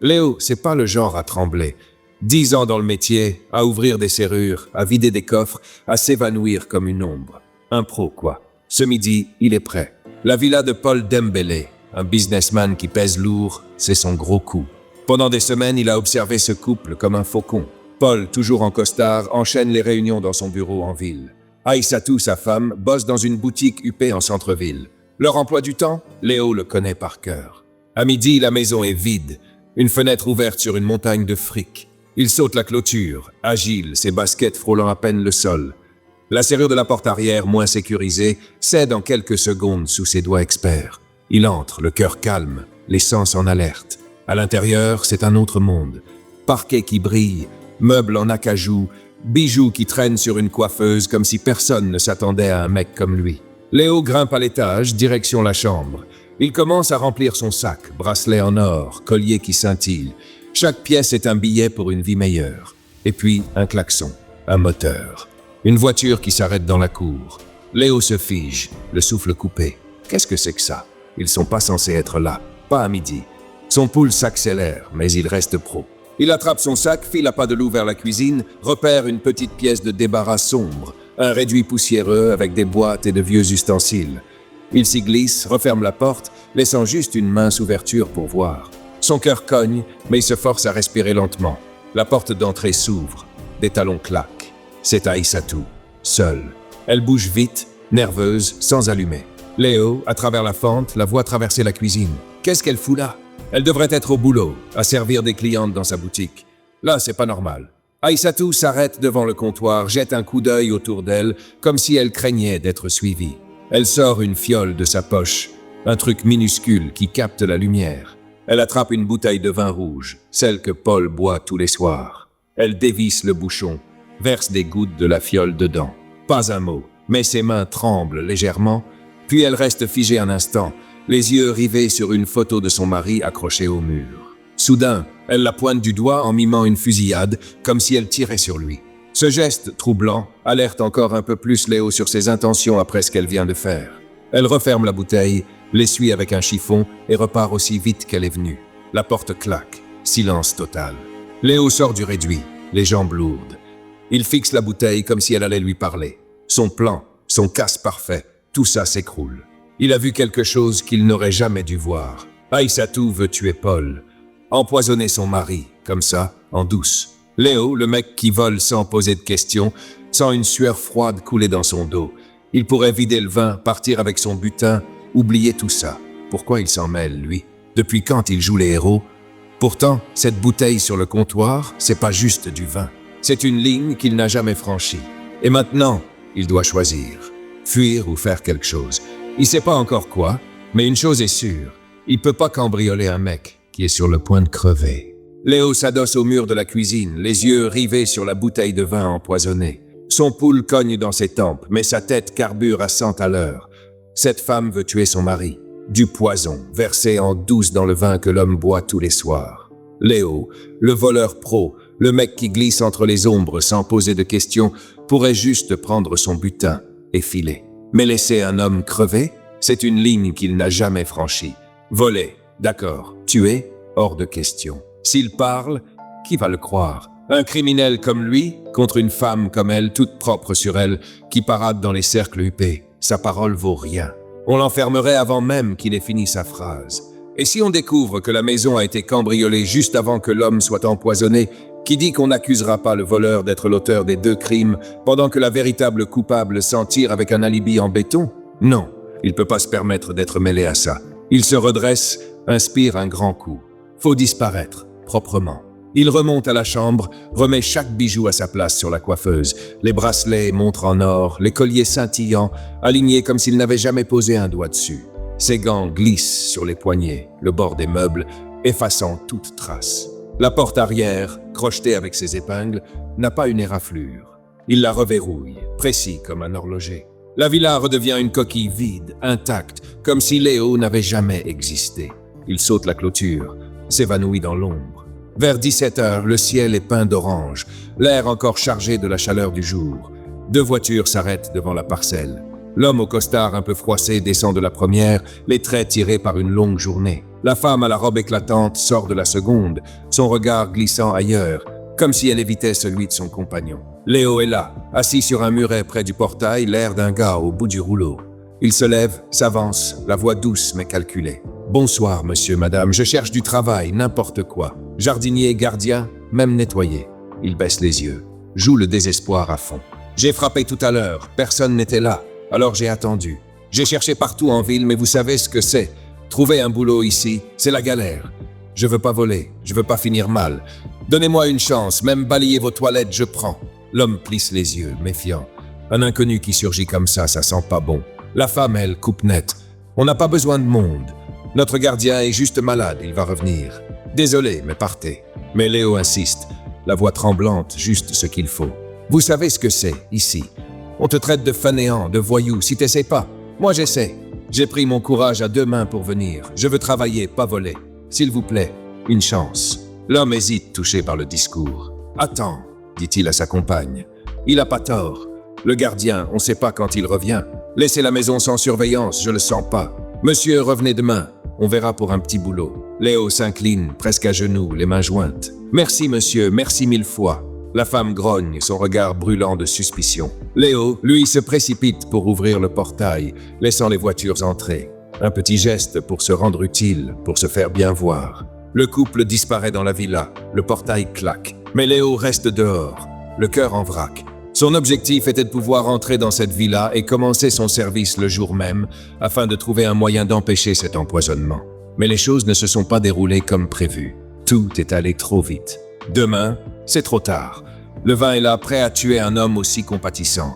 Léo, c'est pas le genre à trembler. 10 ans dans le métier, à ouvrir des serrures, à vider des coffres, à s'évanouir comme une ombre. Un pro, quoi. Ce midi, il est prêt. La villa de Paul Dembélé, un businessman qui pèse lourd, c'est son gros coup. Pendant des semaines, il a observé ce couple comme un faucon. Paul, toujours en costard, enchaîne les réunions dans son bureau en ville. Aïssatou, sa femme, bosse dans une boutique huppée en centre-ville. Leur emploi du temps, Léo le connaît par cœur. À midi, la maison est vide, une fenêtre ouverte sur une montagne de fric. Il saute la clôture, agile, ses baskets frôlant à peine le sol. La serrure de la porte arrière, moins sécurisée, cède en quelques secondes sous ses doigts experts. Il entre, le cœur calme, les sens en alerte. À l'intérieur, c'est un autre monde. Parquet qui brille, meubles en acajou, bijoux qui traînent sur une coiffeuse comme si personne ne s'attendait à un mec comme lui. Léo grimpe à l'étage, direction la chambre. Il commence à remplir son sac, bracelet en or, collier qui scintille. Chaque pièce est un billet pour une vie meilleure. Et puis, un klaxon, un moteur. Une voiture qui s'arrête dans la cour. Léo se fige, le souffle coupé. Qu'est-ce que c'est que ça? Ils sont pas censés être là, pas à midi. Son pouls s'accélère, mais il reste pro. Il attrape son sac, file à pas de loup vers la cuisine, repère une petite pièce de débarras sombre, un réduit poussiéreux avec des boîtes et de vieux ustensiles. Il s'y glisse, referme la porte, laissant juste une mince ouverture pour voir. Son cœur cogne, mais il se force à respirer lentement. La porte d'entrée s'ouvre, des talons claquent. C'est Aïssatou, seule. Elle bouge vite, nerveuse, sans allumer. Léo, à travers la fente, la voit traverser la cuisine. Qu'est-ce qu'elle fout là? Elle devrait être au boulot, à servir des clientes dans sa boutique. Là, c'est pas normal. Aïssatou s'arrête devant le comptoir, jette un coup d'œil autour d'elle, comme si elle craignait d'être suivie. Elle sort une fiole de sa poche, un truc minuscule qui capte la lumière. Elle attrape une bouteille de vin rouge, celle que Paul boit tous les soirs. Elle dévisse le bouchon, verse des gouttes de la fiole dedans. Pas un mot, mais ses mains tremblent légèrement, puis elle reste figée un instant, les yeux rivés sur une photo de son mari accrochée au mur. Soudain, elle la pointe du doigt en mimant une fusillade, comme si elle tirait sur lui. Ce geste troublant alerte encore un peu plus Léo sur ses intentions après ce qu'elle vient de faire. Elle referme la bouteille, l'essuie avec un chiffon et repart aussi vite qu'elle est venue. La porte claque, silence total. Léo sort du réduit, les jambes lourdes. Il fixe la bouteille comme si elle allait lui parler. Son plan, son casse parfait, tout ça s'écroule. Il a vu quelque chose qu'il n'aurait jamais dû voir. Aïssatou veut tuer Paul. Empoisonner son mari, comme ça, en douce. Léo, le mec qui vole sans poser de questions, sent une sueur froide couler dans son dos. Il pourrait vider le vin, partir avec son butin, oublier tout ça. Pourquoi il s'en mêle, lui? Depuis quand il joue les héros? Pourtant, cette bouteille sur le comptoir, c'est pas juste du vin. C'est une ligne qu'il n'a jamais franchie. Et maintenant, il doit choisir. Fuir ou faire quelque chose. Il sait pas encore quoi, mais une chose est sûre. Il peut pas cambrioler un mec qui est sur le point de crever. Léo s'adosse au mur de la cuisine, les yeux rivés sur la bouteille de vin empoisonnée. Son pouls cogne dans ses tempes, mais sa tête carbure à 100 à l'heure. Cette femme veut tuer son mari. Du poison, versé en douce dans le vin que l'homme boit tous les soirs. Léo, le voleur pro, le mec qui glisse entre les ombres sans poser de questions, pourrait juste prendre son butin et filer. Mais laisser un homme crever, c'est une ligne qu'il n'a jamais franchie. Voler, d'accord. Tuer, hors de question. S'il parle, qui va le croire? Un criminel comme lui, contre une femme comme elle, toute propre sur elle, qui parade dans les cercles huppés. Sa parole vaut rien. On l'enfermerait avant même qu'il ait fini sa phrase. Et si on découvre que la maison a été cambriolée juste avant que l'homme soit empoisonné, qui dit qu'on n'accusera pas le voleur d'être l'auteur des 2 crimes, pendant que la véritable coupable s'en tire avec un alibi en béton? Non, il peut pas se permettre d'être mêlé à ça. Il se redresse, inspire un grand coup. Faut disparaître, proprement. Il remonte à la chambre, remet chaque bijou à sa place sur la coiffeuse, les bracelets et montres en or, les colliers scintillants, alignés comme s'il n'avait jamais posé un doigt dessus. Ses gants glissent sur les poignets, le bord des meubles, effaçant toute trace. La porte arrière, crochetée avec ses épingles, n'a pas une éraflure. Il la reverrouille, précis comme un horloger. La villa redevient une coquille vide, intacte, comme si Léo n'avait jamais existé. Il saute la clôture, s'évanouit dans l'ombre. Vers 17h, le ciel est peint d'orange, l'air encore chargé de la chaleur du jour. 2 voitures s'arrêtent devant la parcelle. L'homme au costard un peu froissé descend de la première, les traits tirés par une longue journée. La femme à la robe éclatante sort de la seconde, son regard glissant ailleurs, comme si elle évitait celui de son compagnon. Léo est là, assis sur un muret près du portail, l'air d'un gars au bout du rouleau. Il se lève, s'avance, la voix douce mais calculée. « Bonsoir, monsieur, madame, je cherche du travail, n'importe quoi. Jardinier, gardien, même nettoyer. » Il baisse les yeux, joue le désespoir à fond. « J'ai frappé tout à l'heure, personne n'était là, alors j'ai attendu. J'ai cherché partout en ville, mais vous savez ce que c'est. Trouver un boulot ici, c'est la galère. Je veux pas voler, je veux pas finir mal. Donnez-moi une chance, même balayer vos toilettes, je prends. » L'homme plisse les yeux, méfiant. Un inconnu qui surgit comme ça sent pas bon. La femme, elle, coupe net. « On n'a pas besoin de monde. Notre gardien est juste malade, il va revenir. Désolé, mais partez. » Mais Léo insiste, la voix tremblante, juste ce qu'il faut. « Vous savez ce que c'est, ici. On te traite de fainéant, de voyou, si t'essaies pas. Moi j'essaie. J'ai pris mon courage à 2 mains pour venir. Je veux travailler, pas voler. S'il vous plaît, une chance. » L'homme hésite, touché par le discours. « Attends, dit-il à sa compagne. Il a pas tort. Le gardien, on sait pas quand il revient. Laissez la maison sans surveillance, je le sens pas. Monsieur, revenez demain. On verra pour un petit boulot. » Léo s'incline, presque à genoux, les mains jointes. « Merci, monsieur, merci 1000 fois. » La femme grogne, son regard brûlant de suspicion. Léo, lui, se précipite pour ouvrir le portail, laissant les voitures entrer. Un petit geste pour se rendre utile, pour se faire bien voir. Le couple disparaît dans la villa, le portail claque. Mais Léo reste dehors, le cœur en vrac. Son objectif était de pouvoir entrer dans cette villa et commencer son service le jour même, afin de trouver un moyen d'empêcher cet empoisonnement. Mais les choses ne se sont pas déroulées comme prévu. Tout est allé trop vite. Demain, c'est trop tard. Le vin est là, prêt à tuer un homme aussi compatissant.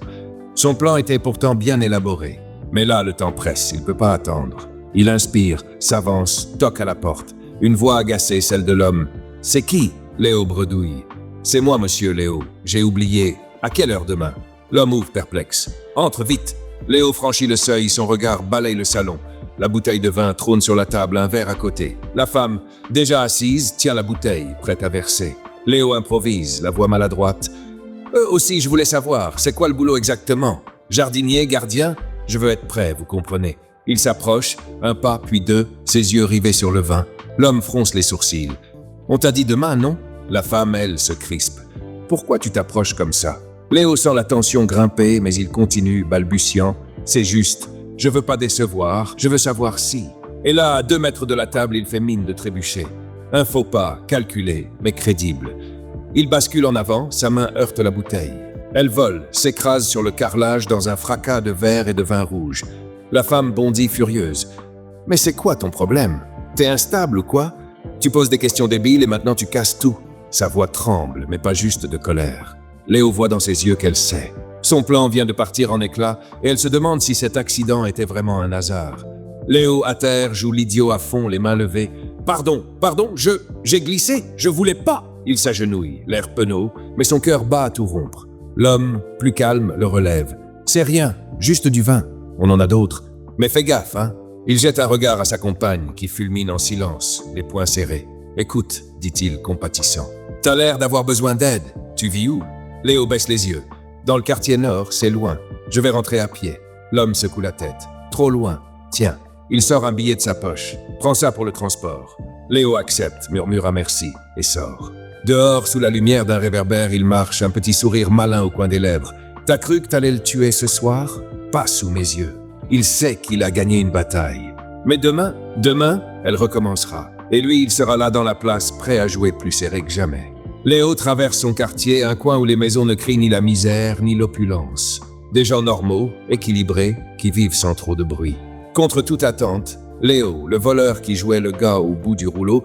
Son plan était pourtant bien élaboré. Mais là, le temps presse, il ne peut pas attendre. Il inspire, s'avance, toque à la porte. Une voix agacée, celle de l'homme. « C'est qui ?» Léo bredouille. « C'est moi, monsieur Léo. J'ai oublié. À quelle heure demain ?» L'homme ouvre perplexe. « Entre vite !» Léo franchit le seuil, son regard balaye le salon. La bouteille de vin trône sur la table, un verre à côté. La femme, déjà assise, tient la bouteille, prête à verser. Léo improvise, la voix maladroite. « Eux aussi, je voulais savoir, c'est quoi le boulot exactement? Jardinier, gardien? Je veux être prêt, vous comprenez. » Il s'approche, un pas, puis 2, ses yeux rivés sur le vin. L'homme fronce les sourcils. « On t'a dit demain, non ?» La femme, elle, se crispe. « Pourquoi tu t'approches comme ça ?» Léo sent la tension grimper, mais il continue, balbutiant. « C'est juste. Je veux pas décevoir, je veux savoir si. » Et là, à 2 mètres de la table, il fait mine de trébucher. Un faux pas, calculé, mais crédible. Il bascule en avant, sa main heurte la bouteille. Elle vole, s'écrase sur le carrelage dans un fracas de verre et de vin rouge. La femme bondit furieuse. « Mais c'est quoi ton problème? T'es instable ou quoi? Tu poses des questions débiles et maintenant tu casses tout. » Sa voix tremble, mais pas juste de colère. Léo voit dans ses yeux qu'elle sait. Son plan vient de partir en éclats et elle se demande si cet accident était vraiment un hasard. Léo, à terre, joue l'idiot à fond, les mains levées. « Pardon, j'ai glissé, je voulais pas !» Il s'agenouille, l'air penaud, mais son cœur bat à tout rompre. L'homme, plus calme, le relève. « C'est rien, juste du vin. On en a d'autres. Mais fais gaffe, hein !» Il jette un regard à sa compagne, qui fulmine en silence, les poings serrés. « Écoute, dit-il, compatissant. T'as l'air d'avoir besoin d'aide. Tu vis où ?» Léo baisse les yeux. « Dans le quartier nord, c'est loin. Je vais rentrer à pied. » L'homme secoue la tête. « Trop loin. Tiens. » Il sort un billet de sa poche. « Prends ça pour le transport. » Léo accepte, murmure un merci, et sort. Dehors, sous la lumière d'un réverbère, il marche, un petit sourire malin au coin des lèvres. « T'as cru que t'allais le tuer ce soir? Pas sous mes yeux. Il sait qu'il a gagné une bataille. Mais demain, elle recommencera. Et lui, il sera là dans la place, prêt à jouer plus serré que jamais. » Léo traverse son quartier, un coin où les maisons ne crient ni la misère, ni l'opulence. Des gens normaux, équilibrés, qui vivent sans trop de bruit. Contre toute attente, Léo, le voleur qui jouait le gars au bout du rouleau,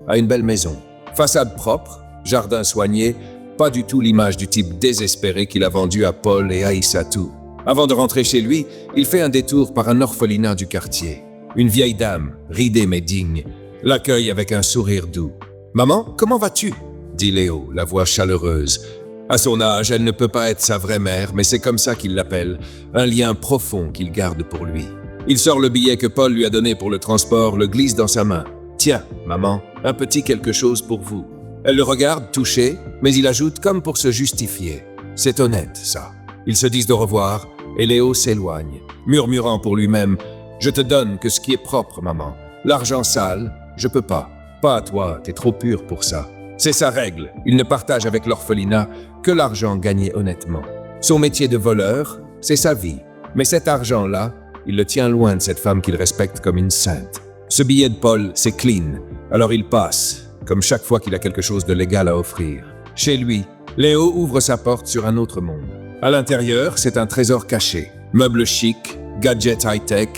a une belle maison. Façade propre, jardin soigné, pas du tout l'image du type désespéré qu'il a vendu à Paul et à Issatou. Avant de rentrer chez lui, il fait un détour par un orphelinat du quartier. Une vieille dame, ridée mais digne, l'accueille avec un sourire doux. « Maman, comment vas-tu ?» dit Léo, la voix chaleureuse. À son âge, elle ne peut pas être sa vraie mère, mais c'est comme ça qu'il l'appelle, un lien profond qu'il garde pour lui. Il sort le billet que Paul lui a donné pour le transport, le glisse dans sa main. « Tiens, maman, un petit quelque chose pour vous. » Elle le regarde, touchée, mais il ajoute comme pour se justifier. C'est honnête, ça. Ils se disent au revoir, et Léo s'éloigne, murmurant pour lui-même « Je te donne que ce qui est propre, maman. L'argent sale, Je peux pas. Pas à toi, t'es trop pur pour ça. C'est sa règle. Il ne partage avec l'orphelinat que l'argent gagné honnêtement. Son métier de voleur, c'est sa vie. Mais cet argent-là, il le tient loin de cette femme qu'il respecte comme une sainte. Ce billet de Paul, c'est clean. Alors il passe, comme chaque fois qu'il a quelque chose de légal à offrir. Chez lui, Léo ouvre sa porte sur un autre monde. À l'intérieur, c'est un trésor caché. Meubles chics, gadgets high-tech,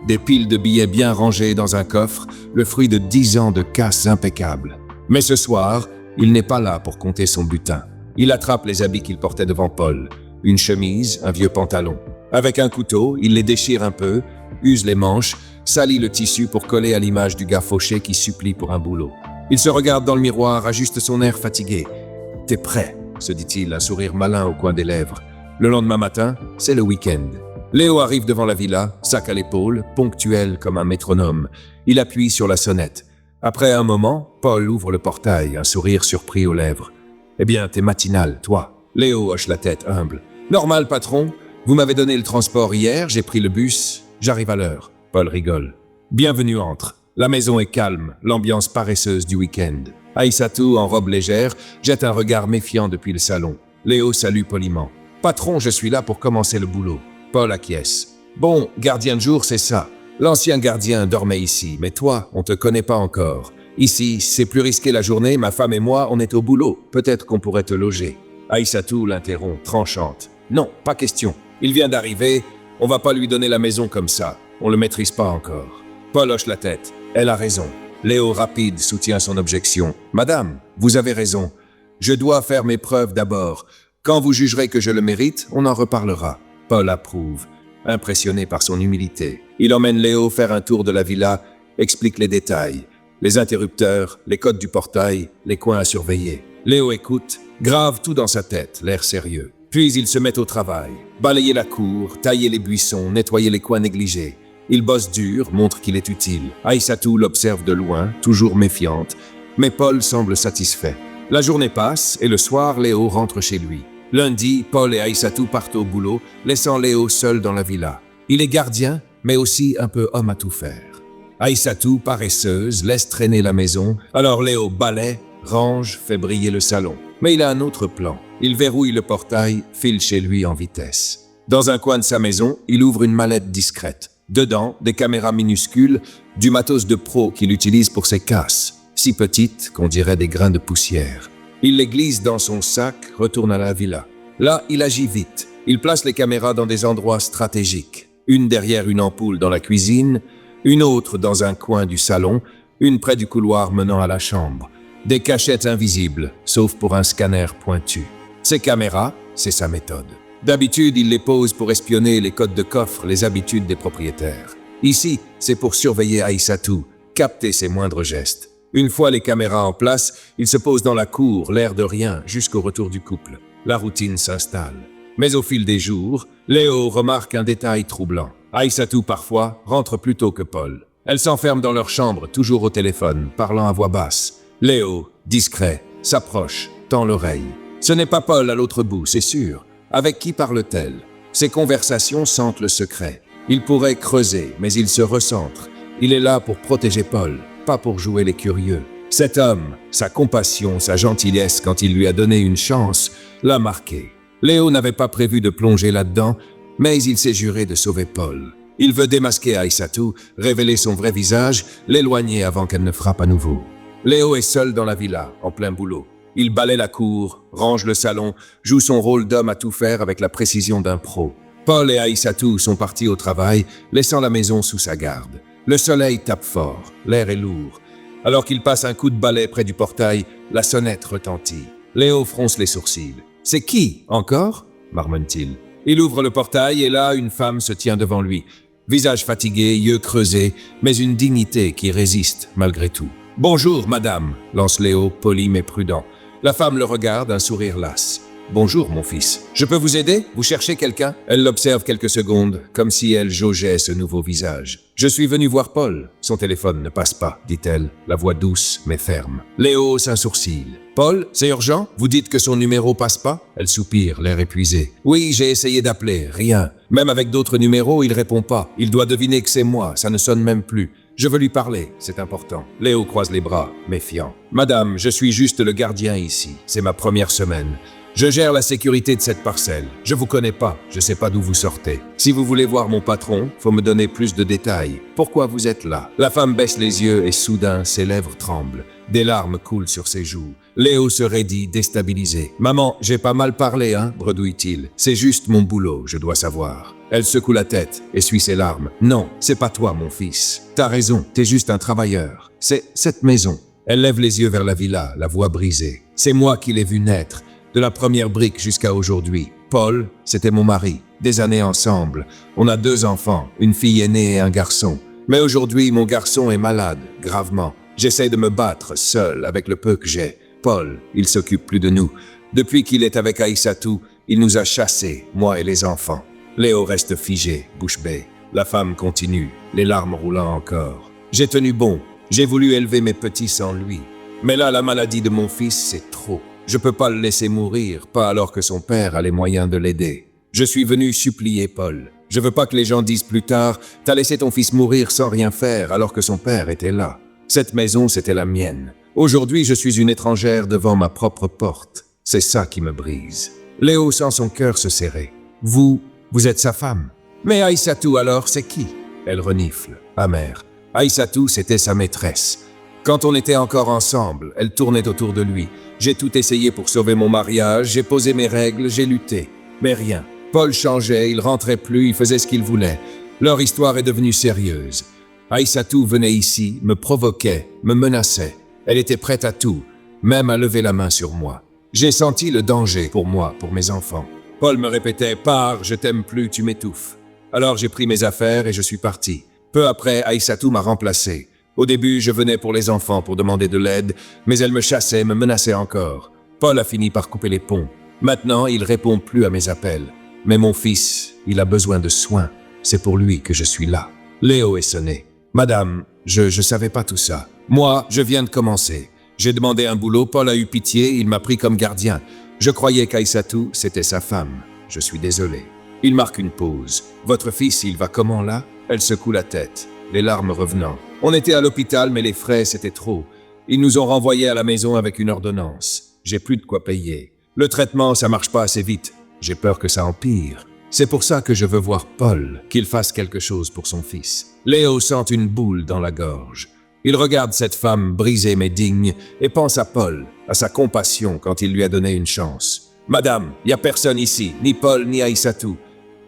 des piles de billets bien rangés dans un coffre, le fruit de 10 ans de casse impeccable. Mais ce soir, il n'est pas là pour compter son butin. Il attrape les habits qu'il portait devant Paul. Une chemise, un vieux pantalon. Avec un couteau, il les déchire un peu, use les manches, salit le tissu pour coller à l'image du gars fauché qui supplie pour un boulot. Il se regarde dans le miroir, ajuste son air fatigué. « T'es prêt ?» se dit-il, un sourire malin au coin des lèvres. Le lendemain matin, c'est le week-end. Léo arrive devant la villa, sac à l'épaule, ponctuel comme un métronome. Il appuie sur la sonnette. Après un moment, Paul ouvre le portail, un sourire surpris aux lèvres. « Eh bien, t'es matinal, toi. » Léo hoche la tête, humble. « Normal, patron. Vous m'avez donné le transport hier, j'ai pris le bus. J'arrive à l'heure. » Paul rigole. « Bienvenue entre. La maison est calme, l'ambiance paresseuse du week-end. » Aïssatou, en robe légère, jette un regard méfiant depuis le salon. Léo salue poliment. « Patron, je suis là pour commencer le boulot. » Paul acquiesce. « Bon, gardien de jour, c'est ça. L'ancien gardien dormait ici, mais toi, on te connaît pas encore. Ici, c'est plus risqué la journée, ma femme et moi, on est au boulot. Peut-être qu'on pourrait te loger. » Aïssatou l'interrompt, tranchante. « Non, pas question. Il vient d'arriver, on va pas lui donner la maison comme ça. On le maîtrise pas encore. » Paul hoche la tête. Elle a raison. Léo, rapide, soutient son objection. « Madame, vous avez raison. Je dois faire mes preuves d'abord. Quand vous jugerez que je le mérite, on en reparlera. » Paul approuve, impressionné par son humilité. Il emmène Léo faire un tour de la villa, explique les détails. Les interrupteurs, les codes du portail, les coins à surveiller. Léo écoute, grave tout dans sa tête, l'air sérieux. Puis il se met au travail. Balayer la cour, tailler les buissons, nettoyer les coins négligés. Il bosse dur, montre qu'il est utile. Aïssatou l'observe de loin, toujours méfiante. Mais Paul semble satisfait. La journée passe et le soir, Léo rentre chez lui. Lundi, Paul et Aïssatou partent au boulot, laissant Léo seul dans la villa. Il est gardien, mais aussi un peu homme à tout faire. Aïssatou, paresseuse, laisse traîner la maison, alors Léo balaie, range, fait briller le salon. Mais il a un autre plan. Il verrouille le portail, file chez lui en vitesse. Dans un coin de sa maison, il ouvre une mallette discrète. Dedans, des caméras minuscules, du matos de pro qu'il utilise pour ses casses, si petites qu'on dirait des grains de poussière. Il les glisse dans son sac, retourne à la villa. Là, il agit vite. Il place les caméras dans des endroits stratégiques. Une derrière une ampoule dans la cuisine, une autre dans un coin du salon, une près du couloir menant à la chambre. Des cachettes invisibles, sauf pour un scanner pointu. Ces caméras, c'est sa méthode. D'habitude, il les pose pour espionner les codes de coffre, les habitudes des propriétaires. Ici, c'est pour surveiller Aïssatou, capter ses moindres gestes. Une fois les caméras en place, il se pose dans la cour, l'air de rien, jusqu'au retour du couple. La routine s'installe. Mais au fil des jours, Léo remarque un détail troublant. Aïssatou, parfois, rentre plus tôt que Paul. Elle s'enferme dans leur chambre, toujours au téléphone, parlant à voix basse. Léo, discret, s'approche, tend l'oreille. Ce n'est pas Paul à l'autre bout, c'est sûr. Avec qui parle-t-elle? Ces conversations sentent le secret. Il pourrait creuser, mais il se recentre. Il est là pour protéger Paul, pas pour jouer les curieux. Cet homme, sa compassion, sa gentillesse quand il lui a donné une chance, l'a marqué. Léo n'avait pas prévu de plonger là-dedans, mais il s'est juré de sauver Paul. Il veut démasquer Aïssatou, révéler son vrai visage, l'éloigner avant qu'elle ne frappe à nouveau. Léo est seul dans la villa, en plein boulot. Il balaie la cour, range le salon, joue son rôle d'homme à tout faire avec la précision d'un pro. Paul et Aïssatou sont partis au travail, laissant la maison sous sa garde. Le soleil tape fort, l'air est lourd. Alors qu'il passe un coup de balai près du portail, la sonnette retentit. Léo fronce les sourcils. « C'est qui, encore ?» marmonne-t-il. Il ouvre le portail et là, une femme se tient devant lui. Visage fatigué, yeux creusés, mais une dignité qui résiste malgré tout. « Bonjour, madame » lance Léo, poli mais prudent. La femme le regarde, un sourire las. « Bonjour, mon fils. Je peux vous aider? Vous cherchez quelqu'un ?» Elle l'observe quelques secondes, comme si elle jaugeait ce nouveau visage. « Je suis venu voir Paul. Son téléphone ne passe pas, dit-elle, la voix douce mais ferme. Léo hausse un sourcil. « Paul, c'est urgent? Vous dites que son numéro passe pas ?» Elle soupire, l'air épuisé. « Oui, j'ai essayé d'appeler, rien. Même avec d'autres numéros, il répond pas. Il doit deviner que c'est moi, ça ne sonne même plus. Je veux lui parler, c'est important. Léo croise les bras, méfiant. Madame, je suis juste le gardien ici. C'est ma première semaine. Je gère la sécurité de cette parcelle. Je vous connais pas, je sais pas d'où vous sortez. Si vous voulez voir mon patron, faut me donner plus de détails. Pourquoi vous êtes là? La femme baisse les yeux et soudain, ses lèvres tremblent. Des larmes coulent sur ses joues. Léo se raidit, déstabilisé. « Maman, j'ai pas mal parlé, hein ?» bredouille-t-il. « C'est juste mon boulot, je dois savoir. » Elle secoue la tête, essuie ses larmes. « Non, c'est pas toi, mon fils. T'as raison, t'es juste un travailleur. C'est cette maison. » Elle lève les yeux vers la villa, la voix brisée. « C'est moi qui l'ai vu naître. De la première brique jusqu'à aujourd'hui. Paul, c'était mon mari. Des années ensemble. On a 2 enfants, une fille aînée et un garçon. Mais aujourd'hui, mon garçon est malade, gravement. J'essaie de me battre, seul, avec le peu que j'ai. Paul, il s'occupe plus de nous. Depuis qu'il est avec Aïssatou, il nous a chassés, moi et les enfants. » Léo reste figé, bouche bée. La femme continue, les larmes roulant encore. « J'ai tenu bon. J'ai voulu élever mes petits sans lui. Mais là, la maladie de mon fils, c'est trop. Je peux pas le laisser mourir, pas alors que son père a les moyens de l'aider. Je suis venu supplier Paul. Je veux pas que les gens disent plus tard « T'as laissé ton fils mourir sans rien faire alors que son père était là. » Cette maison, c'était la mienne. Aujourd'hui, je suis une étrangère devant ma propre porte. C'est ça qui me brise. Léo sent son cœur se serrer. Vous êtes sa femme. Mais Aïssatou alors, c'est qui? Elle renifle, amère. Aïssatou, c'était sa maîtresse. Quand on était encore ensemble, elle tournait autour de lui. J'ai tout essayé pour sauver mon mariage, j'ai posé mes règles, j'ai lutté. Mais rien. Paul changeait, il rentrait plus, il faisait ce qu'il voulait. Leur histoire est devenue sérieuse. Aïssatou venait ici, me provoquait, me menaçait. Elle était prête à tout, même à lever la main sur moi. J'ai senti le danger pour moi, pour mes enfants. Paul me répétait « Pars, je t'aime plus, tu m'étouffes ». Alors j'ai pris mes affaires et je suis parti. Peu après, Aïssatou m'a remplacé. Au début, je venais pour les enfants pour demander de l'aide, mais elle me chassait, me menaçait encore. Paul a fini par couper les ponts. Maintenant, il répond plus à mes appels. Mais mon fils, il a besoin de soins. C'est pour lui que je suis là. Léo est sonné. Madame, je savais pas tout ça. Moi, je viens de commencer. J'ai demandé un boulot, Paul a eu pitié, il m'a pris comme gardien. Je croyais qu'Aïssatou, c'était sa femme. Je suis désolé. Il marque une pause. Votre fils, il va comment là? Elle secoue la tête, les larmes revenant. On était à l'hôpital, mais les frais, c'était trop. Ils nous ont renvoyés à la maison avec une ordonnance. J'ai plus de quoi payer. Le traitement, ça marche pas assez vite. J'ai peur que ça empire. C'est pour ça que je veux voir Paul, qu'il fasse quelque chose pour son fils. Léo sent une boule dans la gorge. Il regarde cette femme brisée mais digne et pense à Paul, à sa compassion quand il lui a donné une chance. « Madame, y a personne ici, ni Paul ni Aïssatou.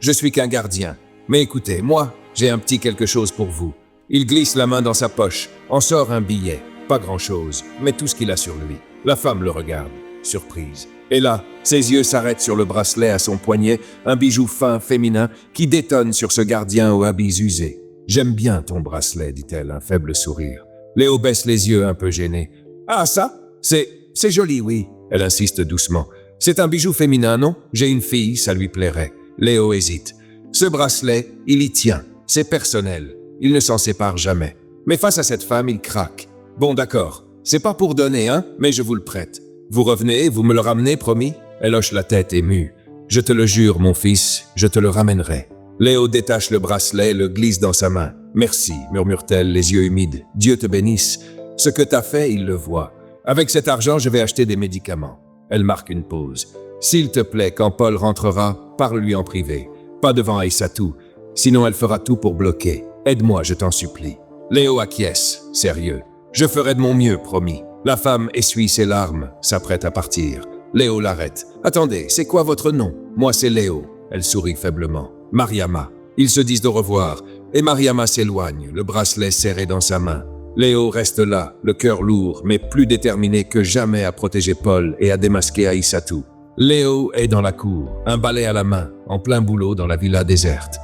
Je suis qu'un gardien. Mais écoutez, moi, j'ai un petit quelque chose pour vous. » Il glisse la main dans sa poche, en sort un billet. Pas grand-chose, mais tout ce qu'il a sur lui. La femme le regarde, surprise. Et là, ses yeux s'arrêtent sur le bracelet à son poignet, un bijou fin, féminin, qui détonne sur ce gardien aux habits usés. « J'aime bien ton bracelet, dit-elle, un faible sourire. Léo baisse les yeux un peu gêné. « Ah, ça? C'est joli, oui. » Elle insiste doucement. « C'est un bijou féminin, non? J'ai une fille, ça lui plairait. » Léo hésite. Ce bracelet, il y tient. C'est personnel. Il ne s'en sépare jamais. Mais face à cette femme, il craque. « Bon, d'accord. C'est pas pour donner, hein, mais je vous le prête. Vous revenez, vous me le ramenez, promis? » Elle hoche la tête émue. « Je te le jure, mon fils, je te le ramènerai. » Léo détache le bracelet, le glisse dans sa main. « Merci, murmure-t-elle, les yeux humides. Dieu te bénisse. Ce que t'as fait, il le voit. Avec cet argent, je vais acheter des médicaments. » Elle marque une pause. « S'il te plaît, quand Paul rentrera, parle-lui en privé. Pas devant Aïssatou. Sinon, elle fera tout pour bloquer. Aide-moi, je t'en supplie. » Léo acquiesce, sérieux. « Je ferai de mon mieux, promis. » La femme essuie ses larmes, s'apprête à partir. Léo l'arrête. « Attendez, c'est quoi votre nom? »« Moi, c'est Léo. » Elle sourit faiblement. « Mariama. » Ils se disent au revoir, et Mariama s'éloigne, le bracelet serré dans sa main. Léo reste là, le cœur lourd, mais plus déterminé que jamais à protéger Paul et à démasquer Aïssatou. Léo est dans la cour, un balai à la main, en plein boulot dans la villa déserte.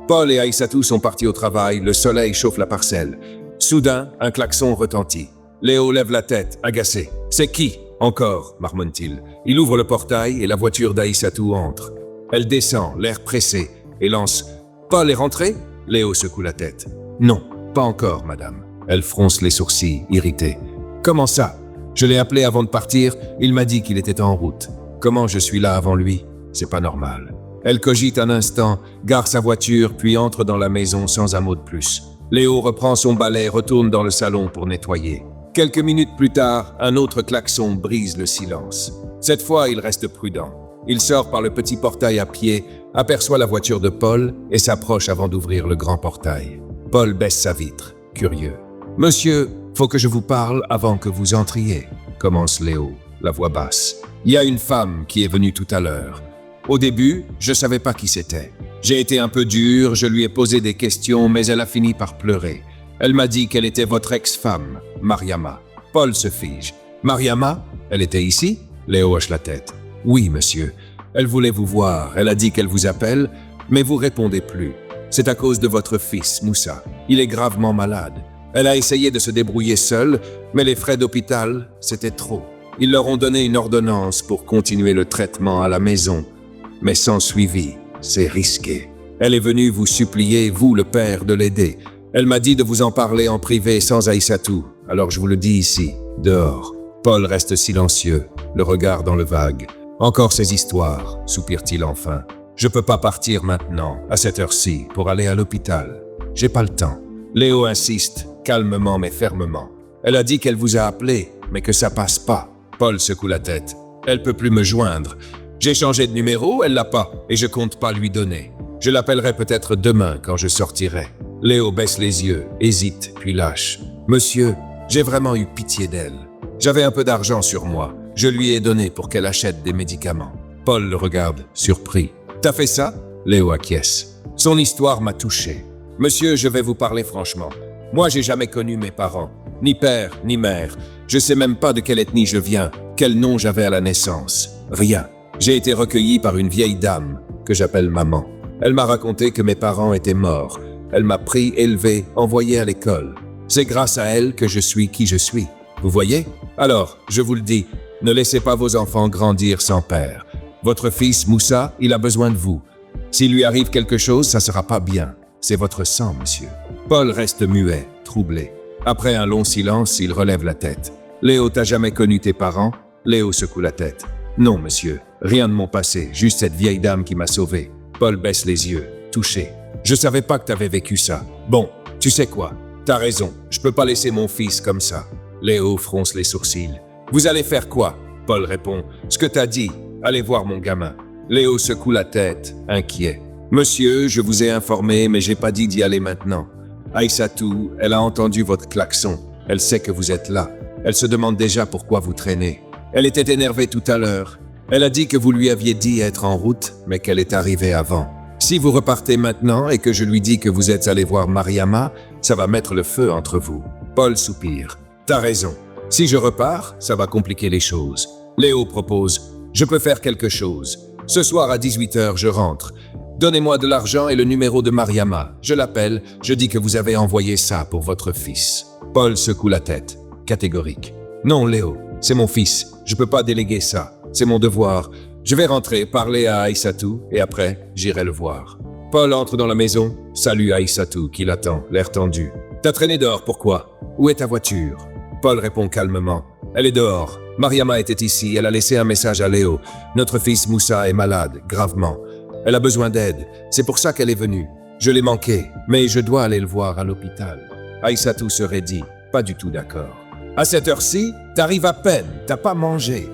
Paul et Aïssatou sont partis au travail, le soleil chauffe la parcelle. Soudain, un klaxon retentit. Léo lève la tête, agacé. « C'est qui? » « Encore, marmonne-t-il. Il ouvre le portail et la voiture d'Aïssatou entre. Elle descend, l'air pressé, et lance « Paul est rentré ?» Léo secoue la tête. « Non, pas encore, madame. » Elle fronce les sourcils, irritée. « Comment ça? Je l'ai appelé avant de partir, il m'a dit qu'il était en route. Comment je suis là avant lui? C'est pas normal. » Elle cogite un instant, gare sa voiture, puis entre dans la maison sans un mot de plus. Léo reprend son balai et retourne dans le salon pour nettoyer. Quelques minutes plus tard, un autre klaxon brise le silence. Cette fois, il reste prudent. Il sort par le petit portail à pied, aperçoit la voiture de Paul et s'approche avant d'ouvrir le grand portail. Paul baisse sa vitre, curieux. « Monsieur, faut que je vous parle avant que vous entriez », commence Léo, la voix basse. « Il y a une femme qui est venue tout à l'heure. Au début, je savais pas qui c'était. J'ai été un peu dur, je lui ai posé des questions, mais elle a fini par pleurer. Elle m'a dit qu'elle était votre ex-femme, Mariama. » Paul se fige. « Mariama? Elle était ici ?» Léo hoche la tête. « Oui, monsieur. Elle voulait vous voir. Elle a dit qu'elle vous appelle, mais vous répondez plus. C'est à cause de votre fils, Moussa. Il est gravement malade. Elle a essayé de se débrouiller seule, mais les frais d'hôpital, c'était trop. Ils leur ont donné une ordonnance pour continuer le traitement à la maison, mais sans suivi. C'est risqué. Elle est venue vous supplier, vous, le père, de l'aider. Elle m'a dit de vous en parler en privé sans Aïssatou, alors je vous le dis ici, dehors. » Paul reste silencieux, le regard dans le vague. « Encore ces histoires, soupire-t-il enfin. Je peux pas partir maintenant, à cette heure-ci, pour aller à l'hôpital. J'ai pas le temps. » Léo insiste, calmement mais fermement. « Elle a dit qu'elle vous a appelé, mais que ça passe pas. » Paul secoue la tête. « Elle peut plus me joindre. J'ai changé de numéro, elle l'a pas, et je compte pas lui donner. Je l'appellerai peut-être demain quand je sortirai. » Léo baisse les yeux, hésite, puis lâche. « Monsieur, j'ai vraiment eu pitié d'elle. J'avais un peu d'argent sur moi. Je lui ai donné pour qu'elle achète des médicaments. » Paul le regarde, surpris. « T'as fait ça ?» Léo acquiesce. « Son histoire m'a touché. Monsieur, je vais vous parler franchement. Moi, j'ai jamais connu mes parents. Ni père, ni mère. Je sais même pas de quelle ethnie je viens, quel nom j'avais à la naissance. Rien. J'ai été recueilli par une vieille dame, que j'appelle maman. Elle m'a raconté que mes parents étaient morts. Elle m'a pris, élevé, envoyé à l'école. C'est grâce à elle que je suis qui je suis. Vous voyez? Alors, je vous le dis, ne laissez pas vos enfants grandir sans père. Votre fils, Moussa, il a besoin de vous. S'il lui arrive quelque chose, ça sera pas bien. C'est votre sang, monsieur. » Paul reste muet, troublé. Après un long silence, il relève la tête. « Léo, t'as jamais connu tes parents ?» Léo secoue la tête. « Non, monsieur. Rien de mon passé, juste cette vieille dame qui m'a sauvé. » Paul baisse les yeux, touché. « Je savais pas que t'avais vécu ça. Bon, tu sais quoi? T'as raison, je peux pas laisser mon fils comme ça. » Léo fronce les sourcils. « Vous allez faire quoi ?» Paul répond. « Ce que t'as dit. Allez voir mon gamin. » Léo secoue la tête, inquiet. « Monsieur, je vous ai informé, mais j'ai pas dit d'y aller maintenant. Aïssatou, elle a entendu votre klaxon. Elle sait que vous êtes là. Elle se demande déjà pourquoi vous traînez. Elle était énervée tout à l'heure. Elle a dit que vous lui aviez dit être en route, mais qu'elle est arrivée avant. Si vous repartez maintenant et que je lui dis que vous êtes allé voir Mariama, ça va mettre le feu entre vous. » Paul soupire. « T'as raison. Si je repars, ça va compliquer les choses. » Léo propose. « Je peux faire quelque chose. Ce soir à 18h, je rentre. Donnez-moi de l'argent et le numéro de Mariama. Je l'appelle, je dis que vous avez envoyé ça pour votre fils. » Paul secoue la tête, catégorique. « Non, Léo, c'est mon fils. Je peux pas déléguer ça. C'est mon devoir. Je vais rentrer, parler à Aïssatou, et après, j'irai le voir. » Paul entre dans la maison, salue Aïssatou qui l'attend, l'air tendu. « T'as traîné dehors, pourquoi? Où est ta voiture ?» Paul répond calmement. « Elle est dehors. Mariama était ici, elle a laissé un message à Léo. Notre fils Moussa est malade, gravement. Elle a besoin d'aide, c'est pour ça qu'elle est venue. Je l'ai manqué, mais je dois aller le voir à l'hôpital. » Aïssatou se raidit, pas du tout d'accord. « À cette heure-ci, t'arrives à peine, t'as pas mangé.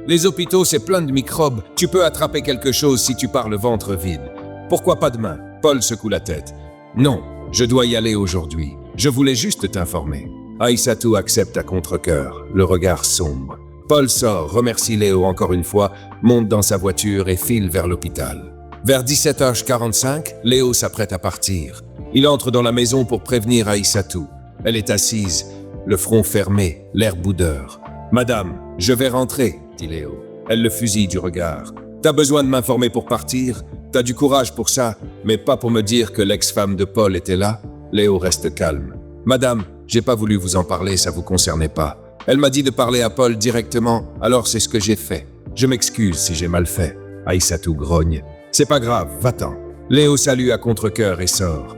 Les hôpitaux, c'est plein de microbes, tu peux attraper quelque chose si tu pars le ventre vide. Pourquoi pas demain ?» Paul secoue la tête. « Non, je dois y aller aujourd'hui. Je voulais juste t'informer. » Aïssatou accepte à contre-cœur, le regard sombre. Paul sort, remercie Léo encore une fois, monte dans sa voiture et file vers l'hôpital. Vers 17h45, Léo s'apprête à partir. Il entre dans la maison pour prévenir Aïssatou. Elle est assise, le front fermé, l'air boudeur. « Madame, je vais rentrer, » dit Léo. Elle le fusille du regard. « T'as besoin de m'informer pour partir? T'as du courage pour ça, mais pas pour me dire que l'ex-femme de Paul était là ?» Léo reste calme. « Madame, j'ai pas voulu vous en parler, ça vous concernait pas. Elle m'a dit de parler à Paul directement, alors c'est ce que j'ai fait. Je m'excuse si j'ai mal fait. » Aïssatou grogne. « C'est pas grave, va-t'en. » Léo salue à contre-cœur et sort.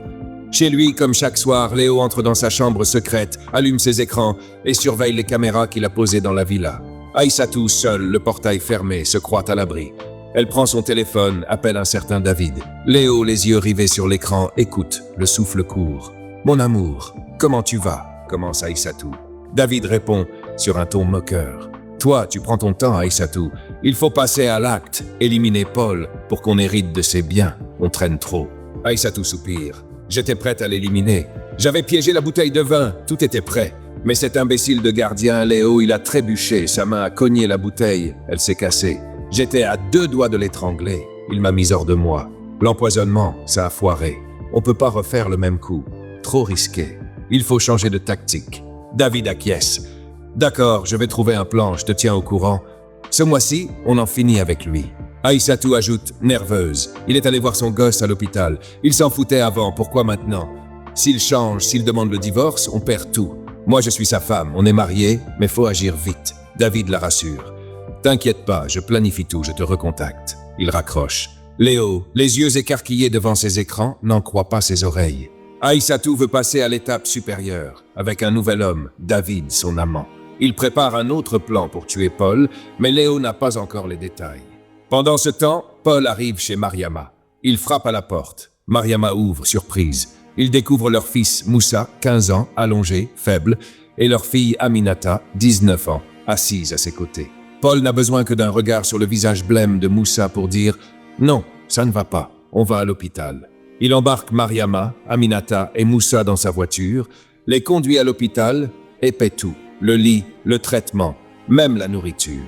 Chez lui, comme chaque soir, Léo entre dans sa chambre secrète, allume ses écrans et surveille les caméras qu'il a posées dans la villa. Aïssatou, seule, le portail fermé, se croit à l'abri. Elle prend son téléphone, appelle un certain David. Léo, les yeux rivés sur l'écran, écoute, le souffle court. Mon amour, comment tu vas ?» commence Aïssatou. David répond sur un ton moqueur. « Toi, tu prends ton temps, Aïssatou. Il faut passer à l'acte, éliminer Paul pour qu'on hérite de ses biens. On traîne trop. » Aïssatou soupire. « J'étais prête à l'éliminer. J'avais piégé la bouteille de vin, tout était prêt. Mais cet imbécile de gardien, Léo, il a trébuché, sa main a cogné la bouteille, elle s'est cassée. J'étais à 2 doigts de l'étrangler. Il m'a mis hors de moi. L'empoisonnement, ça a foiré. On peut pas refaire le même coup. Trop risqué. Il faut changer de tactique. » David acquiesce. « D'accord, je vais trouver un plan, je te tiens au courant. Ce mois-ci, on en finit avec lui. » Aïssatou ajoute, nerveuse. Il est allé voir son gosse à l'hôpital. Il s'en foutait avant, pourquoi maintenant? S'il change, s'il demande le divorce, on perd tout. Moi, je suis sa femme, on est mariés, mais faut agir vite. David la rassure. « T'inquiète pas, je planifie tout, je te recontacte. » Il raccroche. Léo, les yeux écarquillés devant ses écrans, n'en croit pas ses oreilles. Aïssatou veut passer à l'étape supérieure, avec un nouvel homme, David, son amant. Il prépare un autre plan pour tuer Paul, mais Léo n'a pas encore les détails. Pendant ce temps, Paul arrive chez Mariama. Il frappe à la porte. Mariama ouvre, surprise. Il découvre leur fils Moussa, 15 ans, allongé, faible, et leur fille Aminata, 19 ans, assise à ses côtés. Paul n'a besoin que d'un regard sur le visage blême de Moussa pour dire « Non, ça ne va pas, on va à l'hôpital ». Il embarque Mariama, Aminata et Moussa dans sa voiture, les conduit à l'hôpital et paie tout, le lit, le traitement, même la nourriture.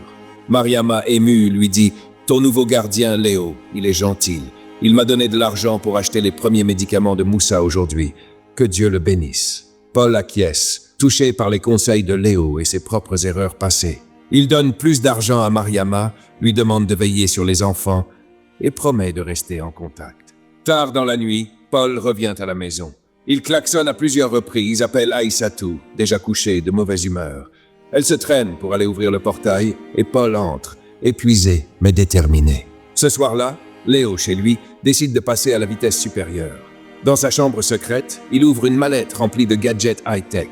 Mariama, émue, lui dit « Ton nouveau gardien, Léo, il est gentil. Il m'a donné de l'argent pour acheter les premiers médicaments de Moussa aujourd'hui. Que Dieu le bénisse. » Paul acquiesce, touché par les conseils de Léo et ses propres erreurs passées. Il donne plus d'argent à Mariama, lui demande de veiller sur les enfants et promet de rester en contact. Tard dans la nuit, Paul revient à la maison. Il klaxonne à plusieurs reprises, appelle Aïssatou, déjà couchée, de mauvaise humeur. Elle se traîne pour aller ouvrir le portail et Paul entre, épuisé mais déterminé. Ce soir-là, Léo, chez lui, décide de passer à la vitesse supérieure. Dans sa chambre secrète, il ouvre une mallette remplie de gadgets high-tech.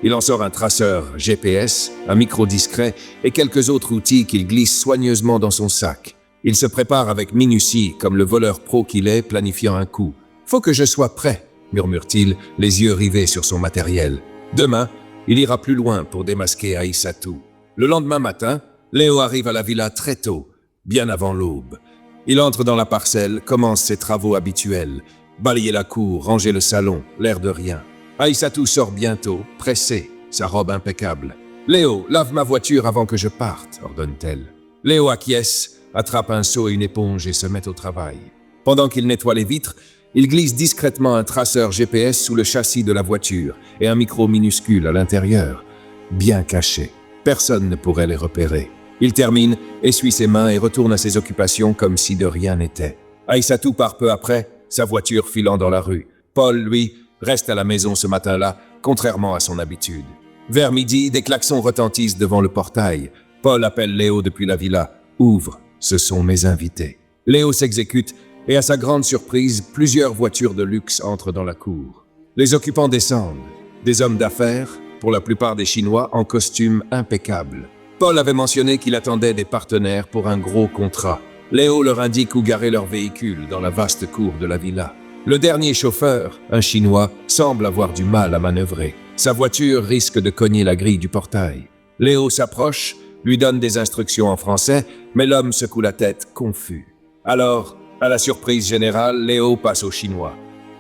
Il en sort un traceur GPS, un micro discret et quelques autres outils qu'il glisse soigneusement dans son sac. Il se prépare avec minutie, comme le voleur pro qu'il est, planifiant un coup. « Faut que je sois prêt », murmure-t-il, les yeux rivés sur son matériel. Demain, il ira plus loin pour démasquer Aïssatou. Le lendemain matin, Léo arrive à la villa très tôt, bien avant l'aube. Il entre dans la parcelle, commence ses travaux habituels. Balayer la cour, ranger le salon, l'air de rien. Aïssatou sort bientôt, pressée, sa robe impeccable. « Léo, lave ma voiture avant que je parte », ordonne-t-elle. Léo acquiesce, attrape un seau et une éponge et se met au travail. Pendant qu'il nettoie les vitres, il glisse discrètement un traceur GPS sous le châssis de la voiture et un micro minuscule à l'intérieur, bien caché. Personne ne pourrait les repérer. Il termine, essuie ses mains et retourne à ses occupations comme si de rien n'était. Aïssatou part peu après, sa voiture filant dans la rue. Paul, lui, reste à la maison ce matin-là, contrairement à son habitude. Vers midi, des klaxons retentissent devant le portail. Paul appelle Léo depuis la villa. « Ouvre, ce sont mes invités. » Léo s'exécute et à sa grande surprise, plusieurs voitures de luxe entrent dans la cour. Les occupants descendent. Des hommes d'affaires, pour la plupart des Chinois, en costume impeccable. Paul avait mentionné qu'il attendait des partenaires pour un gros contrat. Léo leur indique où garer leur véhicule dans la vaste cour de la villa. Le dernier chauffeur, un Chinois, semble avoir du mal à manœuvrer. Sa voiture risque de cogner la grille du portail. Léo s'approche, lui donne des instructions en français, mais l'homme secoue la tête, confus. Alors, à la surprise générale, Léo passe au Chinois.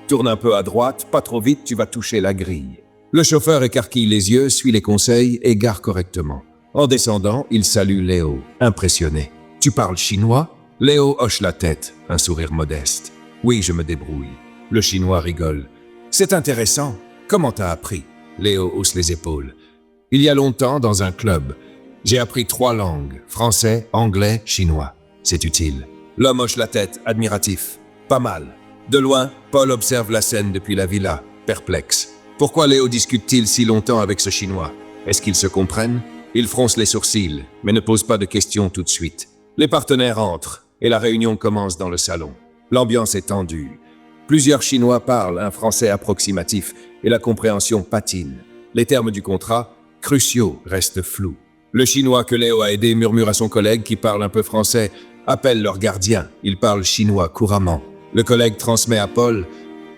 Tourne un peu à droite, pas trop vite, tu vas toucher la grille. Le chauffeur écarquille les yeux, suit les conseils et gare correctement. En descendant, il salue Léo, impressionné. « Tu parles chinois ?» Léo hoche la tête, un sourire modeste. « Oui, je me débrouille. » Le Chinois rigole. « C'est intéressant. Comment t'as appris ?» Léo hausse les épaules. « Il y a longtemps, dans un club. J'ai appris 3 langues, français, anglais, chinois. C'est utile. » L'homme hoche la tête, admiratif. « Pas mal. » De loin, Paul observe la scène depuis la villa, perplexe. Pourquoi Léo discute-t-il si longtemps avec ce Chinois? Est-ce qu'ils se comprennent? Il fronce les sourcils, mais ne pose pas de questions tout de suite. Les partenaires entrent, et la réunion commence dans le salon. L'ambiance est tendue. Plusieurs Chinois parlent un français approximatif, et la compréhension patine. Les termes du contrat, cruciaux, restent flous. Le Chinois que Léo a aidé murmure à son collègue qui parle un peu français, appelle leur gardien, il parle chinois couramment. Le collègue transmet à Paul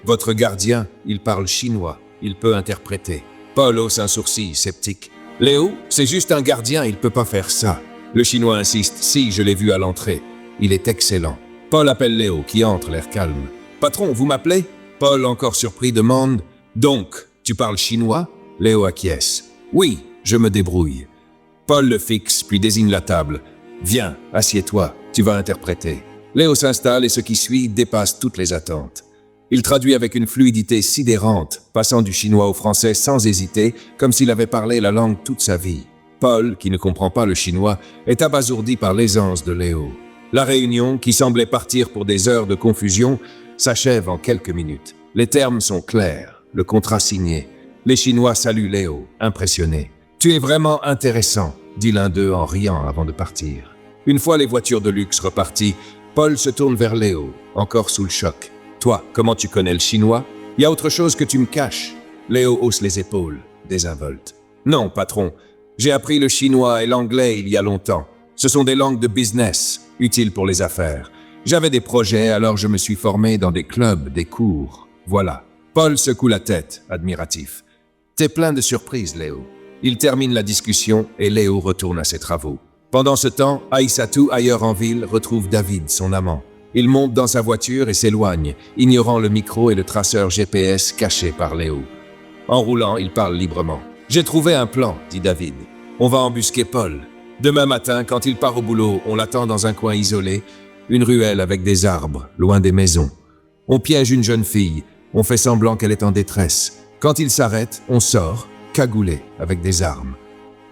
Votre gardien, il parle chinois. Il peut interpréter. Paul hausse un sourcil sceptique. Léo, c'est juste un gardien, il peut pas faire ça. Le chinois insiste. Si, je l'ai vu à l'entrée. Il est excellent. Paul appelle Léo, qui entre, l'air calme. Patron, vous m'appelez? Paul, encore surpris, demande. Donc, tu parles chinois? Léo acquiesce. Oui, je me débrouille. Paul le fixe, puis désigne la table. Viens, assieds-toi, tu vas interpréter. Léo s'installe et ce qui suit dépasse toutes les attentes. Il traduit avec une fluidité sidérante, passant du chinois au français sans hésiter, comme s'il avait parlé la langue toute sa vie. Paul, qui ne comprend pas le chinois, est abasourdi par l'aisance de Léo. La réunion, qui semblait partir pour des heures de confusion, s'achève en quelques minutes. Les termes sont clairs, le contrat signé. Les Chinois saluent Léo, impressionnés. « Tu es vraiment intéressant », dit l'un d'eux en riant avant de partir. Une fois les voitures de luxe reparties, Paul se tourne vers Léo, encore sous le choc. « Toi, comment tu connais le chinois? Il y a autre chose que tu me caches ?» Léo hausse les épaules, désinvolte. « Non, patron, j'ai appris le chinois et l'anglais il y a longtemps. Ce sont des langues de business, utiles pour les affaires. J'avais des projets, alors je me suis formé dans des clubs, des cours. Voilà. » Paul secoue la tête, admiratif. « T'es plein de surprises, Léo. » Il termine la discussion et Léo retourne à ses travaux. Pendant ce temps, Aïssatou, ailleurs en ville, retrouve David, son amant. Il monte dans sa voiture et s'éloigne, ignorant le micro et le traceur GPS caché par Léo. En roulant, il parle librement. « J'ai trouvé un plan, dit David. On va embusquer Paul. Demain matin, quand il part au boulot, on l'attend dans un coin isolé, une ruelle avec des arbres, loin des maisons. On piège une jeune fille, on fait semblant qu'elle est en détresse. Quand il s'arrête, on sort, cagoulé, avec des armes.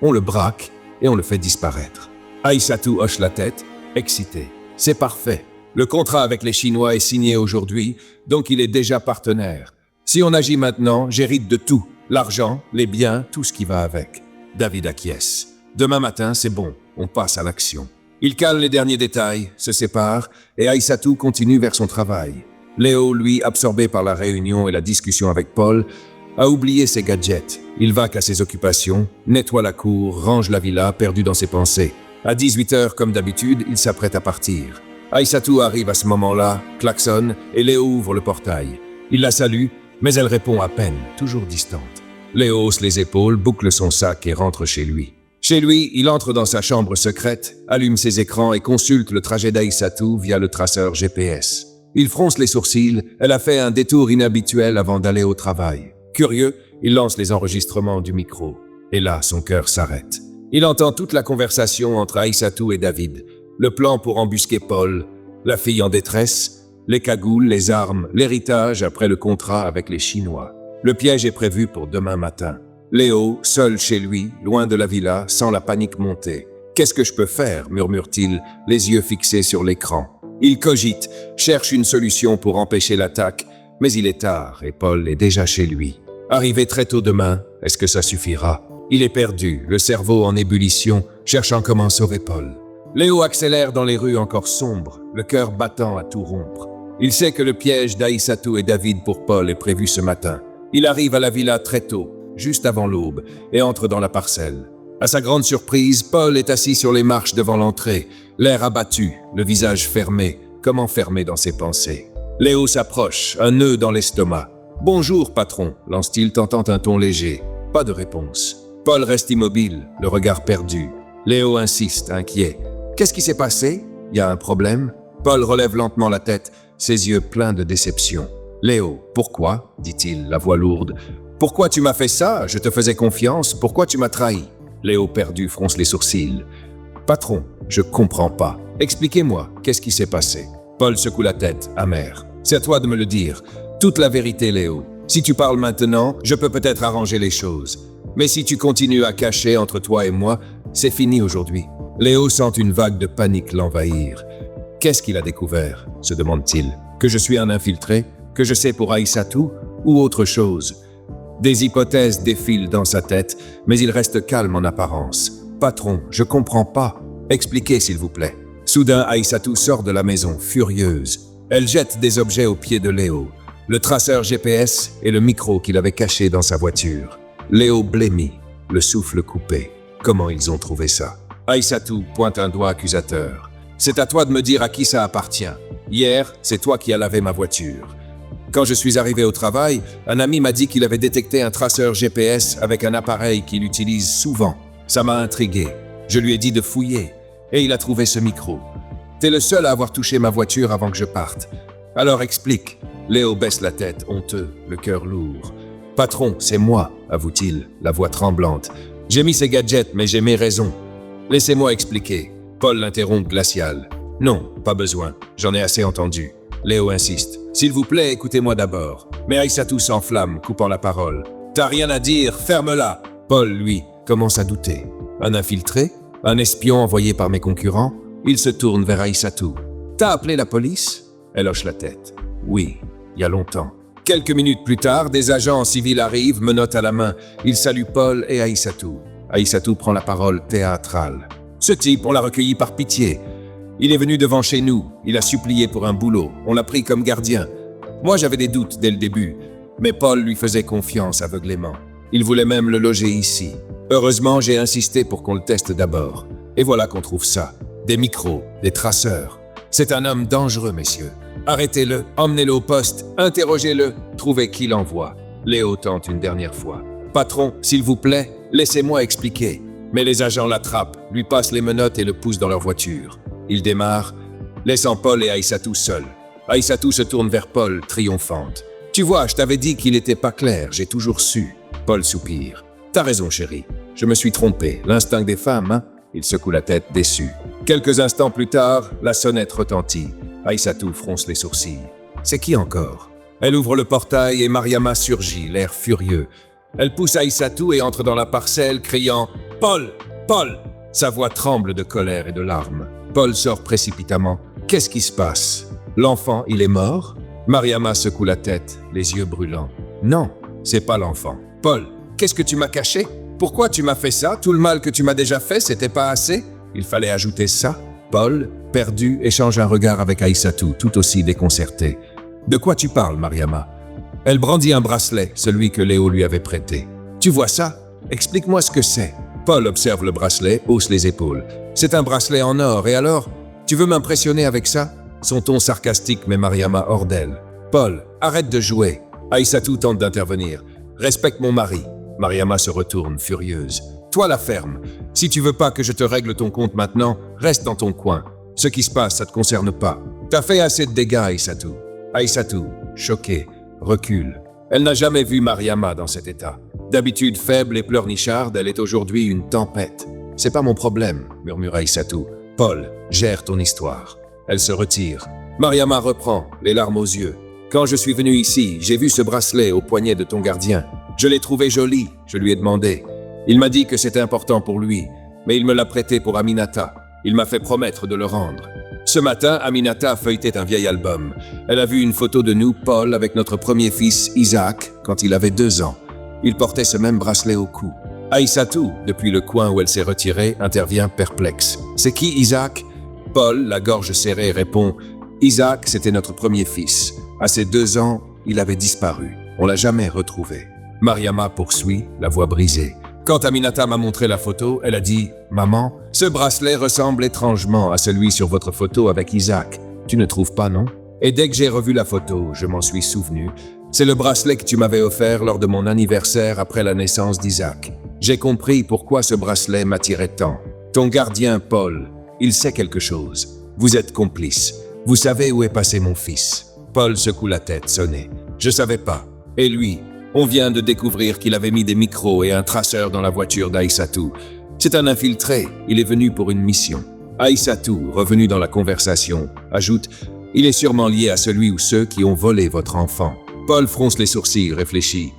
On le braque et on le fait disparaître. » Aïssatou hoche la tête, excité. « C'est parfait. Le contrat avec les Chinois est signé aujourd'hui, donc il est déjà partenaire. Si on agit maintenant, j'hérite de tout. L'argent, les biens, tout ce qui va avec. » David acquiesce. Demain matin, c'est bon, on passe à l'action. Il cale les derniers détails, se sépare, et Aïssatou continue vers son travail. Léo, lui, absorbé par la réunion et la discussion avec Paul, a oublié ses gadgets. Il va qu'à ses occupations, nettoie la cour, range la villa, perdu dans ses pensées. À 18h, comme d'habitude, il s'apprête à partir. Aïssatou arrive à ce moment-là, klaxonne, et Léo ouvre le portail. Il la salue, mais elle répond à peine, toujours distante. Léo hausse les épaules, boucle son sac et rentre chez lui. Chez lui, il entre dans sa chambre secrète, allume ses écrans et consulte le trajet d'Aïssatou via le traceur GPS. Il fronce les sourcils, elle a fait un détour inhabituel avant d'aller au travail. Curieux, il lance les enregistrements du micro. Et là, son cœur s'arrête. Il entend toute la conversation entre Aïssatou et David. Le plan pour embusquer Paul, la fille en détresse, les cagoules, les armes, l'héritage après le contrat avec les Chinois. Le piège est prévu pour demain matin. Léo, seul chez lui, loin de la villa, sent la panique monter. « Qu'est-ce que je peux faire ?» murmure-t-il, les yeux fixés sur l'écran. Il cogite, cherche une solution pour empêcher l'attaque, mais il est tard et Paul est déjà chez lui. Arrivé très tôt demain, est-ce que ça suffira? Il est perdu, le cerveau en ébullition, cherchant comment sauver Paul. Léo accélère dans les rues encore sombres, le cœur battant à tout rompre. Il sait que le piège d'Aïssatou et David pour Paul est prévu ce matin. Il arrive à la villa très tôt, juste avant l'aube, et entre dans la parcelle. À sa grande surprise, Paul est assis sur les marches devant l'entrée, l'air abattu, le visage fermé, comme enfermé dans ses pensées. Léo s'approche, un nœud dans l'estomac. « Bonjour, patron », lance-t-il, tentant un ton léger. Pas de réponse. Paul reste immobile, le regard perdu. Léo insiste, inquiet. « Qu'est-ce qui s'est passé? Y a un problème ?» Paul relève lentement la tête, ses yeux pleins de déception. « Léo, pourquoi ?» dit-il, la voix lourde. « Pourquoi tu m'as fait ça? Je te faisais confiance. Pourquoi tu m'as trahi ?» Léo perdu fronce les sourcils. « Patron, je comprends pas. Expliquez-moi, qu'est-ce qui s'est passé ?» Paul secoue la tête, amer. « C'est à toi de me le dire. Toute la vérité, Léo. Si tu parles maintenant, je peux peut-être arranger les choses. Mais si tu continues à cacher entre toi et moi, c'est fini aujourd'hui. » Léo sent une vague de panique l'envahir. « Qu'est-ce qu'il a découvert ?» se demande-t-il. « Que je suis un infiltré? Que je sais pour Aïssatou? Ou autre chose ?» Des hypothèses défilent dans sa tête, mais il reste calme en apparence. « Patron, je comprends pas. Expliquez, s'il vous plaît. » Soudain, Aïssatou sort de la maison, furieuse. Elle jette des objets aux pieds de Léo. Le traceur GPS et le micro qu'il avait caché dans sa voiture. Léo blêmit, le souffle coupé. Comment ils ont trouvé ça? Aïssatou pointe un doigt accusateur. « C'est à toi de me dire à qui ça appartient. Hier, c'est toi qui as lavé ma voiture. » Quand je suis arrivé au travail, un ami m'a dit qu'il avait détecté un traceur GPS avec un appareil qu'il utilise souvent. Ça m'a intrigué. Je lui ai dit de fouiller, et il a trouvé ce micro. T'es le seul à avoir touché ma voiture avant que je parte. Alors explique. Léo baisse la tête, honteux, le cœur lourd. Patron, c'est moi, avoue-t-il, la voix tremblante. J'ai mis ces gadgets, mais j'ai mes raisons. Laissez-moi expliquer. Paul l'interrompt glacial. Non, pas besoin, j'en ai assez entendu. Léo insiste. S'il vous plaît, écoutez-moi d'abord. Mais Aïssatou s'enflamme, coupant la parole. T'as rien à dire, ferme-la. Paul, lui, commence à douter. Un infiltré? Un espion envoyé par mes concurrents? Il se tourne vers Aïssatou. T'as appelé la police? Elle hoche la tête. Oui, il y a longtemps. Quelques minutes plus tard, des agents en civil arrivent, menottes à la main. Ils saluent Paul et Aïssatou. Aïssatou prend la parole théâtrale. Ce type, on l'a recueilli par pitié. Il est venu devant chez nous. Il a supplié pour un boulot. On l'a pris comme gardien. Moi, j'avais des doutes dès le début. Mais Paul lui faisait confiance aveuglément. Il voulait même le loger ici. Heureusement, j'ai insisté pour qu'on le teste d'abord. Et voilà qu'on trouve ça. Des micros, des traceurs. C'est un homme dangereux, messieurs. Arrêtez-le, emmenez-le au poste, interrogez-le, trouvez qui l'envoie. Léo tente une dernière fois. Patron, s'il vous plaît, laissez-moi expliquer. Mais les agents l'attrapent, lui passent les menottes et le poussent dans leur voiture. Il démarre, laissant Paul et Aïssatou seuls. Aïssatou se tourne vers Paul, triomphante. Tu vois, je t'avais dit qu'il n'était pas clair, j'ai toujours su. Paul soupire. T'as raison, chérie. Je me suis trompé. L'instinct des femmes, hein? Il secoue la tête, déçu. Quelques instants plus tard, la sonnette retentit. Aïssatou fronce les sourcils. C'est qui encore? Elle ouvre le portail et Mariama surgit, l'air furieux. Elle pousse Aïssatou et entre dans la parcelle, criant « Paul! Paul !» Sa voix tremble de colère et de larmes. Paul sort précipitamment. Qu'est-ce qui se passe? L'enfant, il est mort? Mariama secoue la tête, les yeux brûlants. Non, c'est pas l'enfant. Paul, qu'est-ce que tu m'as caché? Pourquoi tu m'as fait ça? Tout le mal que tu m'as déjà fait, c'était pas assez? Il fallait ajouter ça? Paul, perdu, échange un regard avec Aïssatou, tout aussi déconcerté. De quoi tu parles, Mariama? Elle brandit un bracelet, celui que Léo lui avait prêté. Tu vois ça? Explique-moi ce que c'est. Paul observe le bracelet, hausse les épaules. C'est un bracelet en or, et alors? Tu veux m'impressionner avec ça? Son ton sarcastique met Mariama hors d'elle. Paul, arrête de jouer. Aïssatou tente d'intervenir. Respecte mon mari. Mariama se retourne, furieuse. Toi la ferme. Si tu veux pas que je te règle ton compte maintenant, reste dans ton coin. Ce qui se passe, ça te concerne pas. T'as fait assez de dégâts, Aïssatou. Aïssatou, choquée, recule. Elle n'a jamais vu Mariama dans cet état. D'habitude faible et pleurnicharde, elle est aujourd'hui une tempête. C'est pas mon problème, murmure Aïssatou. Paul, gère ton histoire. Elle se retire. Mariama reprend, les larmes aux yeux. Quand je suis venu ici, j'ai vu ce bracelet au poignet de ton gardien. Je l'ai trouvé joli, je lui ai demandé. Il m'a dit que c'était important pour lui, mais il me l'a prêté pour Aminata. Il m'a fait promettre de le rendre. Ce matin, Aminata feuilletait un vieil album. Elle a vu une photo de nous, Paul, avec notre premier fils, Isaac, quand il avait 2 ans. Il portait ce même bracelet au cou. Aïssatou, depuis le coin où elle s'est retirée, intervient perplexe. C'est qui Isaac? Paul, la gorge serrée, répond « Isaac, c'était notre premier fils. À ses 2 ans, il avait disparu. On l'a jamais retrouvé. » Mariama poursuit, la voix brisée. Quand Aminata m'a montré la photo, elle a dit « Maman, ce bracelet ressemble étrangement à celui sur votre photo avec Isaac. Tu ne trouves pas, non ?» Et dès que j'ai revu la photo, je m'en suis souvenu. C'est le bracelet que tu m'avais offert lors de mon anniversaire après la naissance d'Isaac. J'ai compris pourquoi ce bracelet m'attirait tant. Ton gardien, Paul, il sait quelque chose. Vous êtes complice. Vous savez où est passé mon fils. Paul secoue la tête, sonné. Je savais pas. Et lui, on vient de découvrir qu'il avait mis des micros et un traceur dans la voiture d'Aïssatou. C'est un infiltré. Il est venu pour une mission. Aïssatou, revenu dans la conversation, ajoute « Il est sûrement lié à celui ou ceux qui ont volé votre enfant. » Paul fronce les sourcils, réfléchit.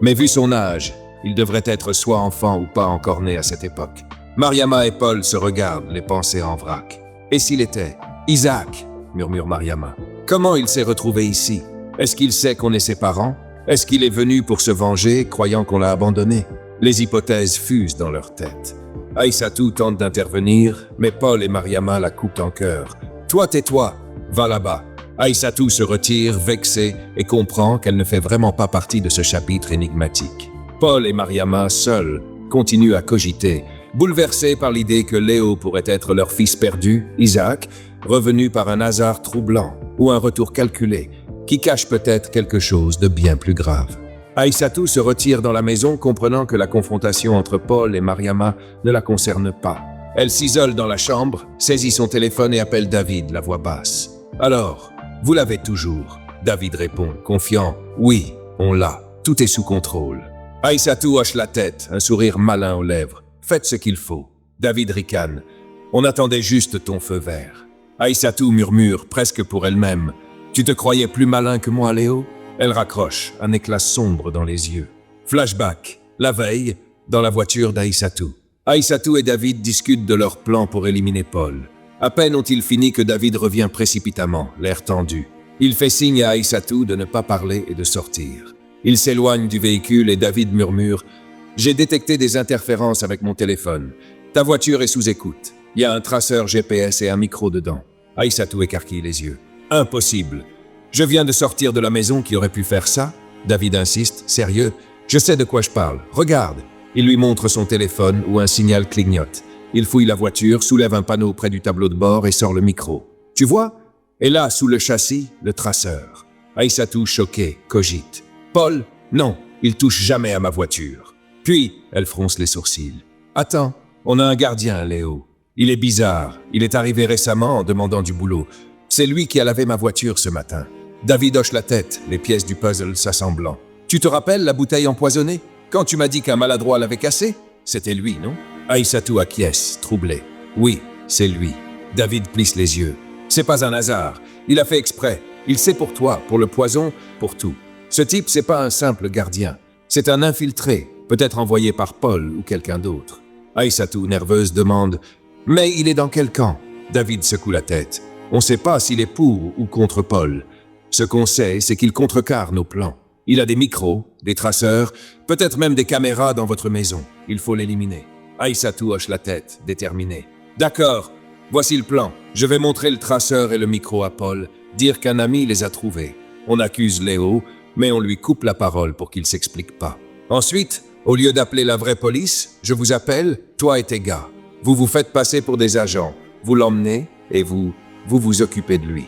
Mais vu son âge, il devrait être soit enfant ou pas encore né à cette époque. Mariama et Paul se regardent, les pensées en vrac. Et s'il était Isaac, murmure Mariama. Comment il s'est retrouvé ici? Est-ce qu'il sait qu'on est ses parents? Est-ce qu'il est venu pour se venger, croyant qu'on l'a abandonné? Les hypothèses fusent dans leur tête. Aïssatou tente d'intervenir, mais Paul et Mariama la coupent en cœur. Toi, tais-toi, va là-bas. Aïssatou se retire, vexée, et comprend qu'elle ne fait vraiment pas partie de ce chapitre énigmatique. Paul et Mariama, seuls, continuent à cogiter, bouleversés par l'idée que Léo pourrait être leur fils perdu, Isaac, revenu par un hasard troublant, ou un retour calculé. qui cache peut-être quelque chose de bien plus grave. Aïssatou se retire dans la maison, comprenant que la confrontation entre Paul et Mariama ne la concerne pas. Elle s'isole dans la chambre, saisit son téléphone et appelle David, la voix basse. « Alors, vous l'avez toujours ?» David répond, confiant. « Oui, on l'a. Tout est sous contrôle. » Aïssatou hoche la tête, un sourire malin aux lèvres. « Faites ce qu'il faut. » David ricane. « On attendait juste ton feu vert. » Aïssatou murmure, presque pour elle-même. « Tu te croyais plus malin que moi, Léo ?» Elle raccroche, un éclat sombre dans les yeux. Flashback. La veille, dans la voiture d'Aïssatou. Aïssatou et David discutent de leur plan pour éliminer Paul. À peine ont-ils fini que David revient précipitamment, l'air tendu. Il fait signe à Aïssatou de ne pas parler et de sortir. Il s'éloigne du véhicule et David murmure « J'ai détecté des interférences avec mon téléphone. Ta voiture est sous écoute. Il y a un traceur GPS et un micro dedans. » Aïssatou écarquille les yeux. « Impossible. Je viens de sortir de la maison qui aurait pu faire ça. » David insiste, sérieux. « Je sais de quoi je parle. Regarde. » Il lui montre son téléphone où un signal clignote. Il fouille la voiture, soulève un panneau près du tableau de bord et sort le micro. « Tu vois ?» Et là, sous le châssis, le traceur. Aïssatou, choquée, cogite. « Paul, non, il touche jamais à ma voiture. » Puis, elle fronce les sourcils. « Attends, on a un gardien, Léo. Il est bizarre. Il est arrivé récemment en demandant du boulot. C'est lui qui a lavé ma voiture ce matin. » David hoche la tête, les pièces du puzzle s'assemblant. « Tu te rappelles la bouteille empoisonnée? Quand tu m'as dit qu'un maladroit l'avait cassée? C'était lui, non ?» Aïssatou acquiesce, troublé. « Oui, c'est lui. » David plisse les yeux. « C'est pas un hasard. Il a fait exprès. Il sait pour toi, pour le poison, pour tout. Ce type, c'est pas un simple gardien. C'est un infiltré, peut-être envoyé par Paul ou quelqu'un d'autre. » Aïssatou, nerveuse, demande « Mais il est dans quel camp ?» David secoue la tête. « On sait pas s'il est pour ou contre Paul. Ce qu'on sait, c'est qu'il contrecarre nos plans. Il a des micros, des traceurs, peut-être même des caméras dans votre maison. Il faut l'éliminer. » Aïssatou hoche la tête, déterminée. « D'accord, voici le plan. Je vais montrer le traceur et le micro à Paul, dire qu'un ami les a trouvés. On accuse Léo, mais on lui coupe la parole pour qu'il s'explique pas. Ensuite, au lieu d'appeler la vraie police, je vous appelle, toi et tes gars. Vous vous faites passer pour des agents. Vous l'emmenez et vous vous occupez de lui. »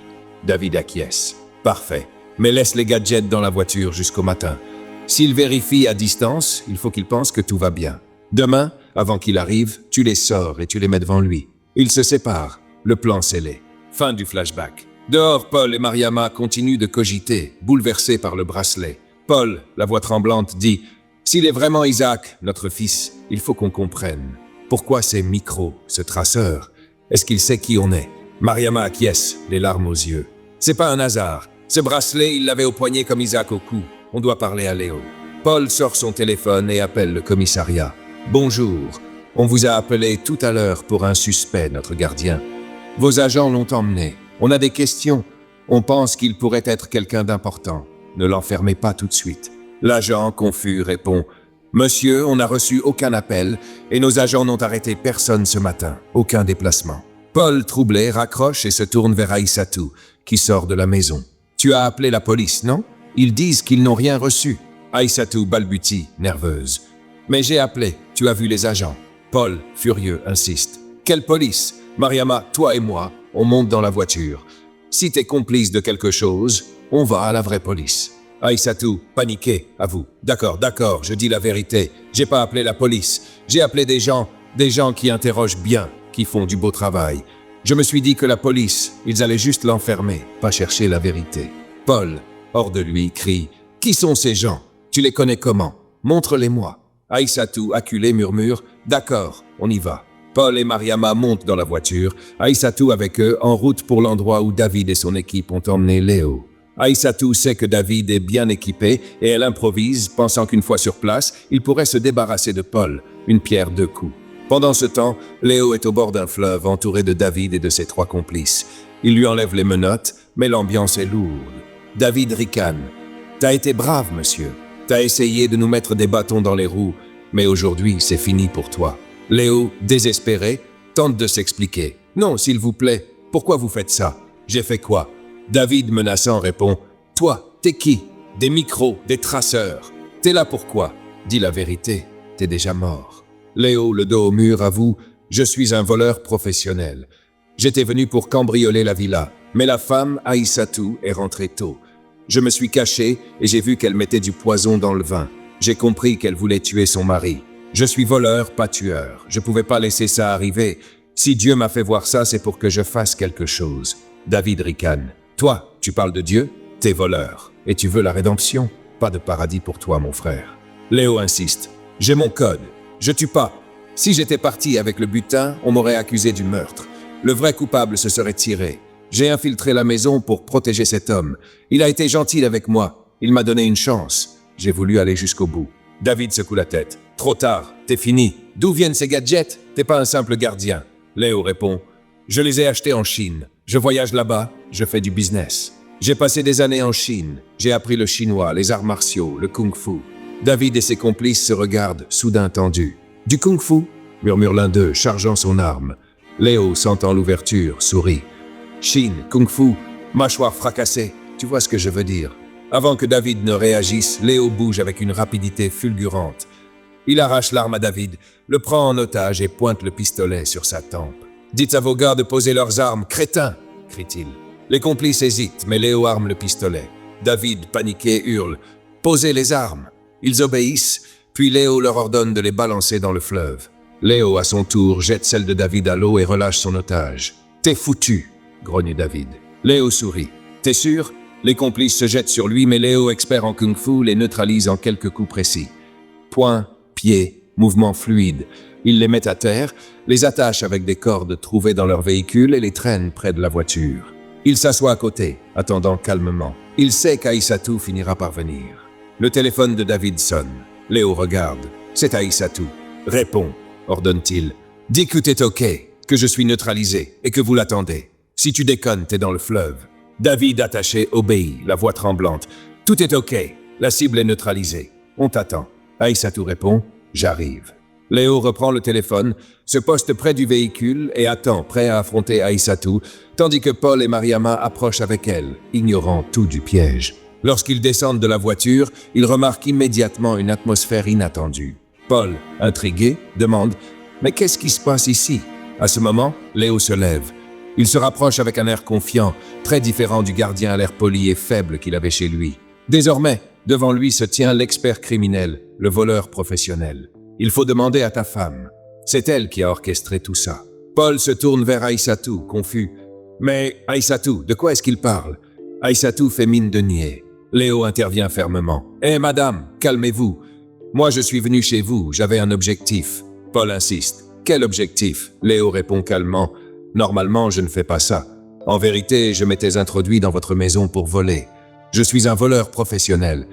David acquiesce. « Parfait. Mais laisse les gadgets dans la voiture jusqu'au matin. S'il vérifie à distance, il faut qu'il pense que tout va bien. Demain, avant qu'il arrive, tu les sors et tu les mets devant lui. Ils se séparent. Le plan scellé. » Fin du flashback. Dehors, Paul et Mariama continuent de cogiter, bouleversés par le bracelet. Paul, la voix tremblante, dit « S'il est vraiment Isaac, notre fils, il faut qu'on comprenne. Pourquoi ces micros, ce traceur? Est-ce qu'il sait qui on est ?» Mariama acquiesce, les larmes aux yeux. « C'est pas un hasard. Ce bracelet, il l'avait au poignet comme Isaac au cou. On doit parler à Léo. » Paul sort son téléphone et appelle le commissariat. « Bonjour. On vous a appelé tout à l'heure pour un suspect, notre gardien. Vos agents l'ont emmené. On a des questions. On pense qu'il pourrait être quelqu'un d'important. Ne l'enfermez pas tout de suite. » L'agent, confus, répond « Monsieur, on n'a reçu aucun appel et nos agents n'ont arrêté personne ce matin. Aucun déplacement. » Paul, troublé, raccroche et se tourne vers Aïssatou, qui sort de la maison. « Tu as appelé la police, non? Ils disent qu'ils n'ont rien reçu. » Aïssatou balbutie, nerveuse. « Mais j'ai appelé. Tu as vu les agents. » Paul, furieux, insiste. « Quelle police? Mariama, toi et moi, on monte dans la voiture. Si t'es complice de quelque chose, on va à la vraie police. » Aïssatou, paniqué, avoue. « D'accord, je dis la vérité. J'ai pas appelé la police. J'ai appelé des gens qui interrogent bien, qui font du beau travail. Je me suis dit que la police, ils allaient juste l'enfermer, pas chercher la vérité. » Paul, hors de lui, crie « Qui sont ces gens? Tu les connais comment? Montre-les-moi. » Aïssatou, acculé, murmure « D'accord, on y va. » Paul et Mariama montent dans la voiture, Aïssatou avec eux, en route pour l'endroit où David et son équipe ont emmené Léo. Aïssatou sait que David est bien équipé et elle improvise, pensant qu'une fois sur place, il pourrait se débarrasser de Paul, une pierre deux coups. Pendant ce temps, Léo est au bord d'un fleuve, entouré de David et de ses trois complices. Il lui enlève les menottes, mais l'ambiance est lourde. David ricane. « T'as été brave, monsieur. T'as essayé de nous mettre des bâtons dans les roues, mais aujourd'hui, c'est fini pour toi. » Léo, désespéré, tente de s'expliquer. « Non, s'il vous plaît, pourquoi vous faites ça? J'ai fait quoi? » David, menaçant, répond « Toi, t'es qui? Des micros, des traceurs. T'es là pourquoi? Dis la vérité, t'es déjà mort. » Léo, le dos au mur, avoue « Je suis un voleur professionnel. J'étais venu pour cambrioler la villa, mais la femme, Aïssatou, est rentrée tôt. Je me suis caché et j'ai vu qu'elle mettait du poison dans le vin. J'ai compris qu'elle voulait tuer son mari. Je suis voleur, pas tueur. Je pouvais pas laisser ça arriver. Si Dieu m'a fait voir ça, c'est pour que je fasse quelque chose. David ricane. Toi, tu parles de Dieu? T'es voleur. Et tu veux la rédemption? Pas de paradis pour toi, mon frère. Léo insiste. J'ai mon code. Je tue pas. Si j'étais parti avec le butin, on m'aurait accusé du meurtre. Le vrai coupable se serait tiré. J'ai infiltré la maison pour protéger cet homme. Il a été gentil avec moi. Il m'a donné une chance. J'ai voulu aller jusqu'au bout. David secoue la tête. Trop tard, t'es fini. D'où viennent ces gadgets? T'es pas un simple gardien. Léo répond. Je les ai achetés en Chine. Je voyage là-bas, je fais du business. J'ai passé des années en Chine. J'ai appris le chinois, les arts martiaux, le kung-fu. David et ses complices se regardent, soudain tendus. Du kung-fu? Murmure l'un d'eux, chargeant son arme. Léo, sentant l'ouverture, sourit. Chine, kung-fu, mâchoire fracassée, tu vois ce que je veux dire. Avant que David ne réagisse, Léo bouge avec une rapidité fulgurante. Il arrache l'arme à David, le prend en otage et pointe le pistolet sur sa tempe. « Dites à vos gars de poser leurs armes, crétins !» crie-t-il. Les complices hésitent, mais Léo arme le pistolet. David, paniqué, hurle « Posez les armes !» Ils obéissent, puis Léo leur ordonne de les balancer dans le fleuve. Léo, à son tour, jette celle de David à l'eau et relâche son otage. « T'es foutu !» grogne David. Léo sourit. « T'es sûr ?» Les complices se jettent sur lui, mais Léo, expert en kung-fu, les neutralise en quelques coups précis. Poings, pieds, mouvements fluides. Il les met à terre, les attache avec des cordes trouvées dans leur véhicule et les traîne près de la voiture. Il s'assoit à côté, attendant calmement. Il sait qu'Aïssatou finira par venir. Le téléphone de David sonne. Léo regarde. C'est Aïssatou. Réponds, ordonne-t-il. Dis que t'es OK, que je suis neutralisé et que vous l'attendez. Si tu déconnes, t'es dans le fleuve. David, attaché, obéit, la voix tremblante. Tout est OK. La cible est neutralisée. On t'attend. Aïssatou répond. J'arrive. Léo reprend le téléphone, se poste près du véhicule et attend, prêt à affronter Aïssatou, tandis que Paul et Mariama approchent avec elle, ignorant tout du piège. Lorsqu'ils descendent de la voiture, ils remarquent immédiatement une atmosphère inattendue. Paul, intrigué, demande « Mais qu'est-ce qui se passe ici ?» À ce moment, Léo se lève. Il se rapproche avec un air confiant, très différent du gardien à l'air poli et faible qu'il avait chez lui. Désormais, devant lui se tient l'expert criminel, le voleur professionnel. Il faut demander à ta femme. C'est elle qui a orchestré tout ça. Paul se tourne vers Aïssatou, confus. Mais Aïssatou, de quoi est-ce qu'il parle? Aïssatou fait mine de nier. Léo intervient fermement. « Hé, madame, calmez-vous. Moi, je suis venu chez vous, j'avais un objectif. » Paul insiste. « Quel objectif ?» Léo répond calmement. « Normalement, je ne fais pas ça. En vérité, je m'étais introduit dans votre maison pour voler. Je suis un voleur professionnel.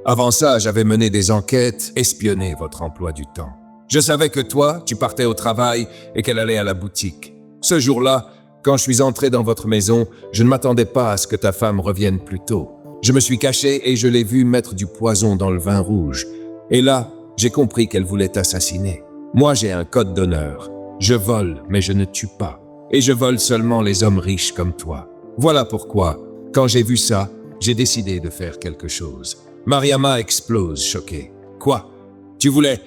Avant ça, j'avais mené des enquêtes, espionné votre emploi du temps. Je savais que toi, tu partais au travail et qu'elle allait à la boutique. Ce jour-là, quand je suis entré dans votre maison, je ne m'attendais pas à ce que ta femme revienne plus tôt. Je me suis caché et je l'ai vue mettre du poison dans le vin rouge. Et là, j'ai compris qu'elle voulait t'assassiner. Moi, j'ai un code d'honneur. Je vole, mais je ne tue pas. Et je vole seulement les hommes riches comme toi. Voilà pourquoi, quand j'ai vu ça, j'ai décidé de faire quelque chose. » Mariama explose, choquée. « Quoi? Tu voulais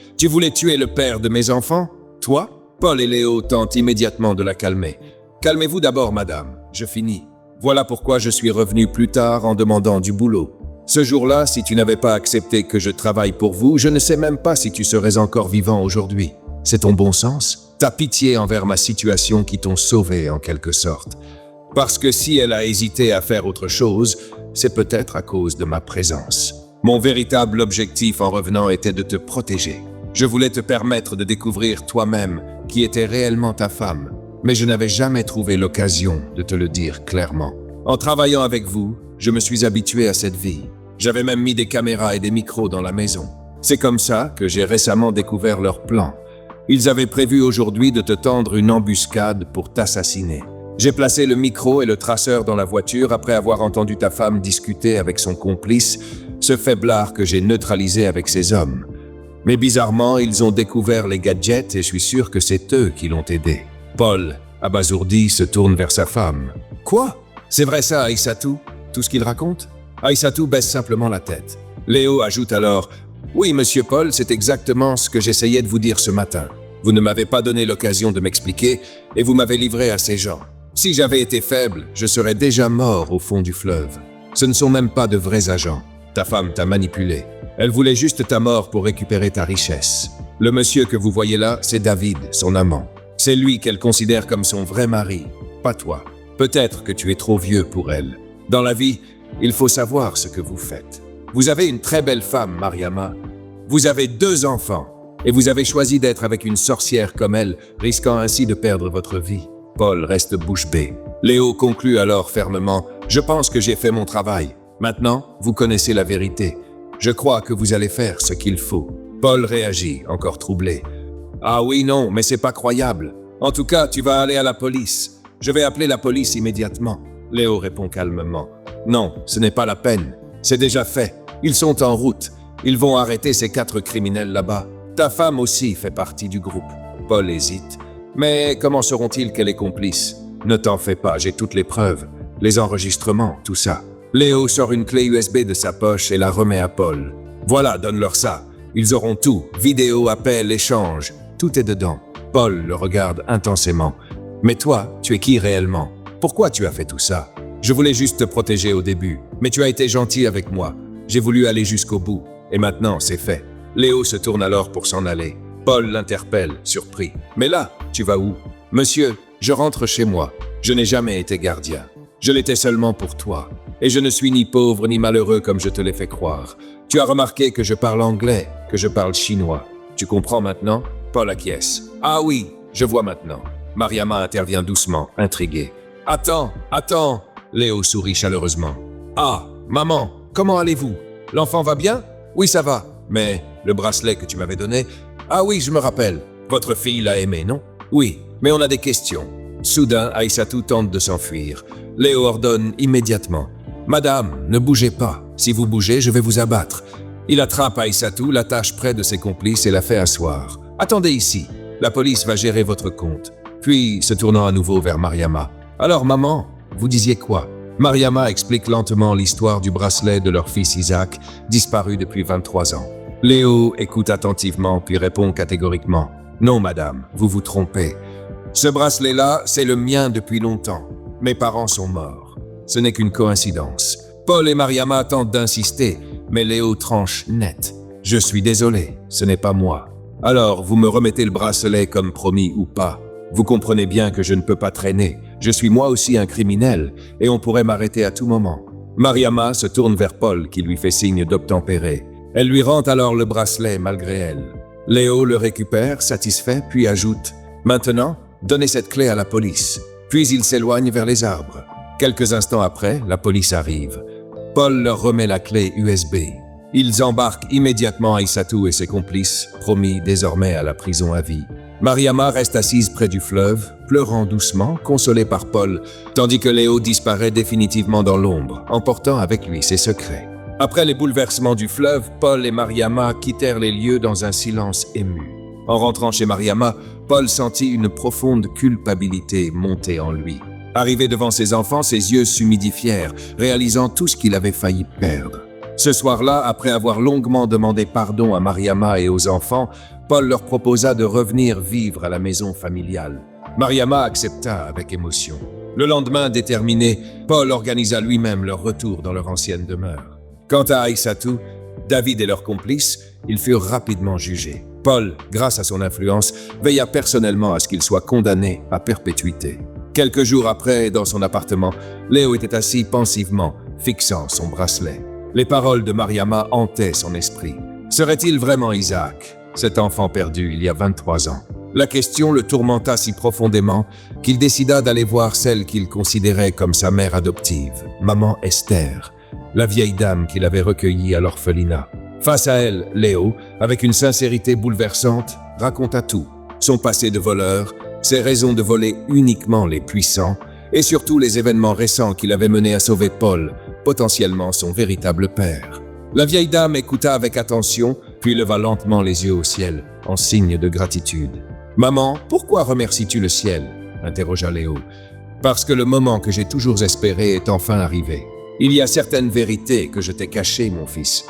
tuer le père de mes enfants? Toi ?» Paul et Léo tentent immédiatement de la calmer. « Calmez-vous d'abord, madame. Je finis. Voilà pourquoi je suis revenu plus tard en demandant du boulot. Ce jour-là, si tu n'avais pas accepté que je travaille pour vous, je ne sais même pas si tu serais encore vivant aujourd'hui. C'est ton bon sens? Ta pitié envers ma situation qui t'ont sauvé en quelque sorte. Parce que si elle a hésité à faire autre chose, c'est peut-être à cause de ma présence. Mon véritable objectif en revenant était de te protéger. Je voulais te permettre de découvrir toi-même qui était réellement ta femme, mais je n'avais jamais trouvé l'occasion de te le dire clairement. En travaillant avec vous, je me suis habitué à cette vie. J'avais même mis des caméras et des micros dans la maison. C'est comme ça que j'ai récemment découvert leur plan. Ils avaient prévu aujourd'hui de te tendre une embuscade pour t'assassiner. J'ai placé le micro et le traceur dans la voiture après avoir entendu ta femme discuter avec son complice, ce faiblard que j'ai neutralisé avec ses hommes. Mais bizarrement, ils ont découvert les gadgets et je suis sûr que c'est eux qui l'ont aidé. Paul, abasourdi, se tourne vers sa femme. « Quoi? C'est vrai ça, Aïssatou? Tout ce qu'il raconte ?» Aïssatou baisse simplement la tête. Léo ajoute alors « Oui, monsieur Paul, c'est exactement ce que j'essayais de vous dire ce matin. Vous ne m'avez pas donné l'occasion de m'expliquer et vous m'avez livré à ces gens. Si j'avais été faible, je serais déjà mort au fond du fleuve. Ce ne sont même pas de vrais agents. Ta femme t'a manipulé. Elle voulait juste ta mort pour récupérer ta richesse. Le monsieur que vous voyez là, c'est David, son amant. C'est lui qu'elle considère comme son vrai mari, pas toi. Peut-être que tu es trop vieux pour elle. Dans la vie, il faut savoir ce que vous faites. Vous avez une très belle femme, Mariama. Vous avez 2 enfants. Et vous avez choisi d'être avec une sorcière comme elle, risquant ainsi de perdre votre vie. Paul reste bouche bée. Léo conclut alors fermement « Je pense que j'ai fait mon travail. Maintenant, vous connaissez la vérité. Je crois que vous allez faire ce qu'il faut. » Paul réagit, encore troublé. « Ah oui, non, mais c'est pas croyable. En tout cas, tu vas aller à la police. Je vais appeler la police immédiatement. » Léo répond calmement. « Non, ce n'est pas la peine. C'est déjà fait. Ils sont en route. Ils vont arrêter ces 4 criminels là-bas. Ta femme aussi fait partie du groupe. » Paul hésite. « Mais comment sauront-ils qu'elle est complice ? Ne t'en fais pas, j'ai toutes les preuves. Les enregistrements, tout ça. » Léo sort une clé USB de sa poche et la remet à Paul. « Voilà, donne-leur ça. Ils auront tout. Vidéo, appel, échange. Tout est dedans. » Paul le regarde intensément. « Mais toi, tu es qui réellement ? Pourquoi tu as fait tout ça ? Je voulais juste te protéger au début, mais tu as été gentil avec moi. J'ai voulu aller jusqu'au bout. Et maintenant, c'est fait. » Léo se tourne alors pour s'en aller. Paul l'interpelle, surpris. « Mais là, tu vas où ? » ?»« Monsieur, je rentre chez moi. Je n'ai jamais été gardien. Je l'étais seulement pour toi. Et je ne suis ni pauvre ni malheureux comme je te l'ai fait croire. Tu as remarqué que je parle anglais, que je parle chinois. Tu comprends maintenant ? » Paul acquiesce. « Ah oui, je vois maintenant. » Mariama intervient doucement, intriguée. « Attends, attends !» Léo sourit chaleureusement. « Ah, maman, comment allez-vous ? L'enfant va bien ? Oui, ça va. Mais le bracelet que tu m'avais donné… Ah oui, je me rappelle. Votre fille l'a aimé, non ? Oui, mais on a des questions. » Soudain, Aïssatou tente de s'enfuir. Léo ordonne immédiatement. « Madame, ne bougez pas. Si vous bougez, je vais vous abattre. » Il attrape Aïssatou, l'attache près de ses complices et la fait asseoir. « Attendez ici. La police va gérer votre compte. » Puis, se tournant à nouveau vers Mariama. « Alors, maman, vous disiez quoi ?» Mariama explique lentement l'histoire du bracelet de leur fils Isaac, disparu depuis 23 ans. Léo écoute attentivement puis répond catégoriquement. « Non, madame, vous vous trompez. Ce bracelet-là, c'est le mien depuis longtemps. Mes parents sont morts. Ce n'est qu'une coïncidence. » Paul et Mariama tentent d'insister, mais Léo tranche net. « Je suis désolé, ce n'est pas moi. Alors, vous me remettez le bracelet comme promis ou pas. Vous comprenez bien que je ne peux pas traîner. Je suis moi aussi un criminel, et on pourrait m'arrêter à tout moment. » Mariama se tourne vers Paul qui lui fait signe d'obtempérer. Elle lui rend alors le bracelet malgré elle. Léo le récupère, satisfait, puis ajoute « Maintenant, donnez cette clé à la police. » Puis il s'éloigne vers les arbres. Quelques instants après, la police arrive. Paul leur remet la clé USB. Ils embarquent immédiatement Aïssatou et ses complices, promis désormais à la prison à vie. Mariama reste assise près du fleuve, pleurant doucement, consolée par Paul, tandis que Léo disparaît définitivement dans l'ombre, emportant avec lui ses secrets. Après les bouleversements du fleuve, Paul et Mariama quittèrent les lieux dans un silence ému. En rentrant chez Mariama, Paul sentit une profonde culpabilité monter en lui. Arrivé devant ses enfants, ses yeux s'humidifièrent, réalisant tout ce qu'il avait failli perdre. Ce soir-là, après avoir longuement demandé pardon à Mariama et aux enfants, Paul leur proposa de revenir vivre à la maison familiale. Mariama accepta avec émotion. Le lendemain, déterminé, Paul organisa lui-même leur retour dans leur ancienne demeure. Quant à Aïssatou, David et leurs complices, ils furent rapidement jugés. Paul, grâce à son influence, veilla personnellement à ce qu'il soit condamné à perpétuité. Quelques jours après, dans son appartement, Léo était assis pensivement, fixant son bracelet. Les paroles de Mariama hantaient son esprit. Serait-il vraiment Isaac, cet enfant perdu il y a 23 ans? La question le tourmenta si profondément qu'il décida d'aller voir celle qu'il considérait comme sa mère adoptive, maman Esther, la vieille dame qu'il avait recueillie à l'orphelinat. Face à elle, Léo, avec une sincérité bouleversante, raconta tout. Son passé de voleur, ses raisons de voler uniquement les puissants, et surtout les événements récents qui l'avaient mené à sauver Paul, potentiellement son véritable père. La vieille dame écouta avec attention, puis leva lentement les yeux au ciel, en signe de gratitude. « Maman, pourquoi remercies-tu le ciel ?» interrogea Léo. « Parce que le moment que j'ai toujours espéré est enfin arrivé. Il y a certaines vérités que je t'ai cachées, mon fils.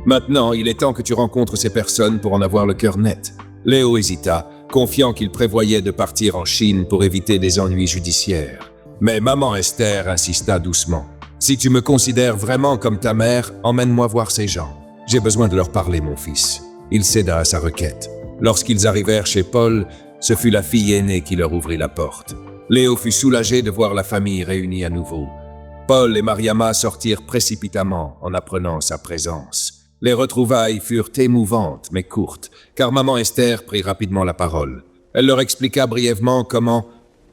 Maintenant, il est temps que tu rencontres ces personnes pour en avoir le cœur net. » Léo hésita, confiant qu'il prévoyait de partir en Chine pour éviter des ennuis judiciaires. Mais maman Esther insista doucement. « Si tu me considères vraiment comme ta mère, emmène-moi voir ces gens. J'ai besoin de leur parler, mon fils. » Il céda à sa requête. Lorsqu'ils arrivèrent chez Paul, ce fut la fille aînée qui leur ouvrit la porte. Léo fut soulagé de voir la famille réunie à nouveau. Paul et Mariama sortirent précipitamment en apprenant sa présence. Les retrouvailles furent émouvantes mais courtes, car maman Esther prit rapidement la parole. Elle leur expliqua brièvement comment,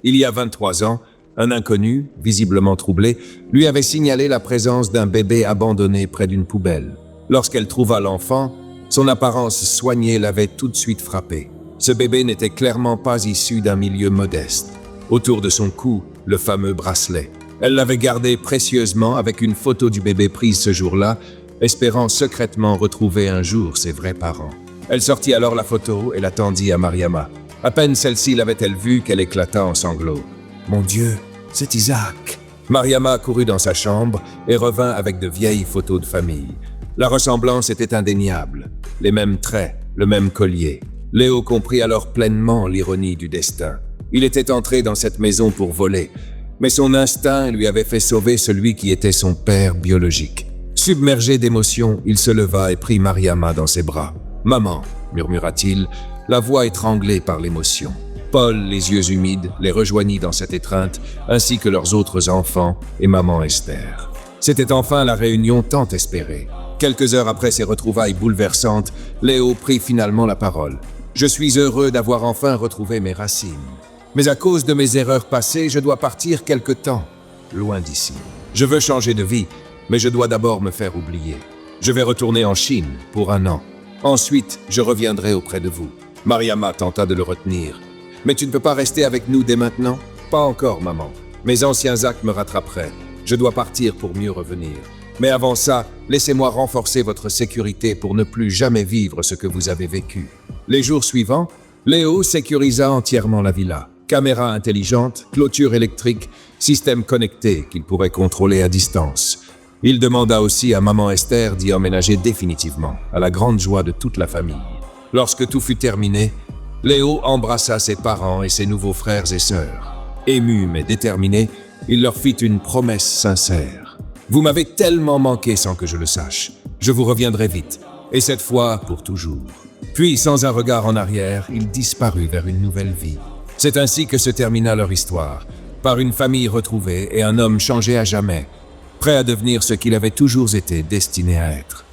il y a 23 ans, un inconnu, visiblement troublé, lui avait signalé la présence d'un bébé abandonné près d'une poubelle. Lorsqu'elle trouva l'enfant, son apparence soignée l'avait tout de suite frappée. Ce bébé n'était clairement pas issu d'un milieu modeste. Autour de son cou, le fameux bracelet. Elle l'avait gardé précieusement avec une photo du bébé prise ce jour-là, espérant secrètement retrouver un jour ses vrais parents. Elle sortit alors la photo et la tendit à Mariama. À peine celle-ci l'avait-elle vue qu'elle éclata en sanglots. « Mon Dieu, c'est Isaac !» Mariama courut dans sa chambre et revint avec de vieilles photos de famille. La ressemblance était indéniable. Les mêmes traits, le même collier. Léo comprit alors pleinement l'ironie du destin. Il était entré dans cette maison pour voler, mais son instinct lui avait fait sauver celui qui était son père biologique. Submergé d'émotion, il se leva et prit Mariama dans ses bras. « Maman », murmura-t-il, la voix étranglée par l'émotion. Paul, les yeux humides, les rejoignit dans cette étreinte, ainsi que leurs autres enfants et maman Esther. C'était enfin la réunion tant espérée. Quelques heures après ces retrouvailles bouleversantes, Léo prit finalement la parole. « Je suis heureux d'avoir enfin retrouvé mes racines. Mais à cause de mes erreurs passées, je dois partir quelque temps, loin d'ici. Je veux changer de vie, mais je dois d'abord me faire oublier. Je vais retourner en Chine pour 1 an. Ensuite, je reviendrai auprès de vous. » Mariama tenta de le retenir. « Mais tu ne peux pas rester avec nous dès maintenant ?»« Pas encore, maman. Mes anciens actes me rattraperaient. Je dois partir pour mieux revenir. Mais avant ça, laissez-moi renforcer votre sécurité pour ne plus jamais vivre ce que vous avez vécu. » Les jours suivants, Léo sécurisa entièrement la villa. Caméra intelligente, clôture électrique, système connecté qu'il pourrait contrôler à distance. Il demanda aussi à maman Esther d'y emménager définitivement, à la grande joie de toute la famille. Lorsque tout fut terminé, Léo embrassa ses parents et ses nouveaux frères et sœurs. Ému mais déterminé, il leur fit une promesse sincère. « Vous m'avez tellement manqué sans que je le sache. Je vous reviendrai vite, et cette fois pour toujours. » Puis, sans un regard en arrière, il disparut vers une nouvelle vie. C'est ainsi que se termina leur histoire, par une famille retrouvée et un homme changé à jamais, prêt à devenir ce qu'il avait toujours été destiné à être.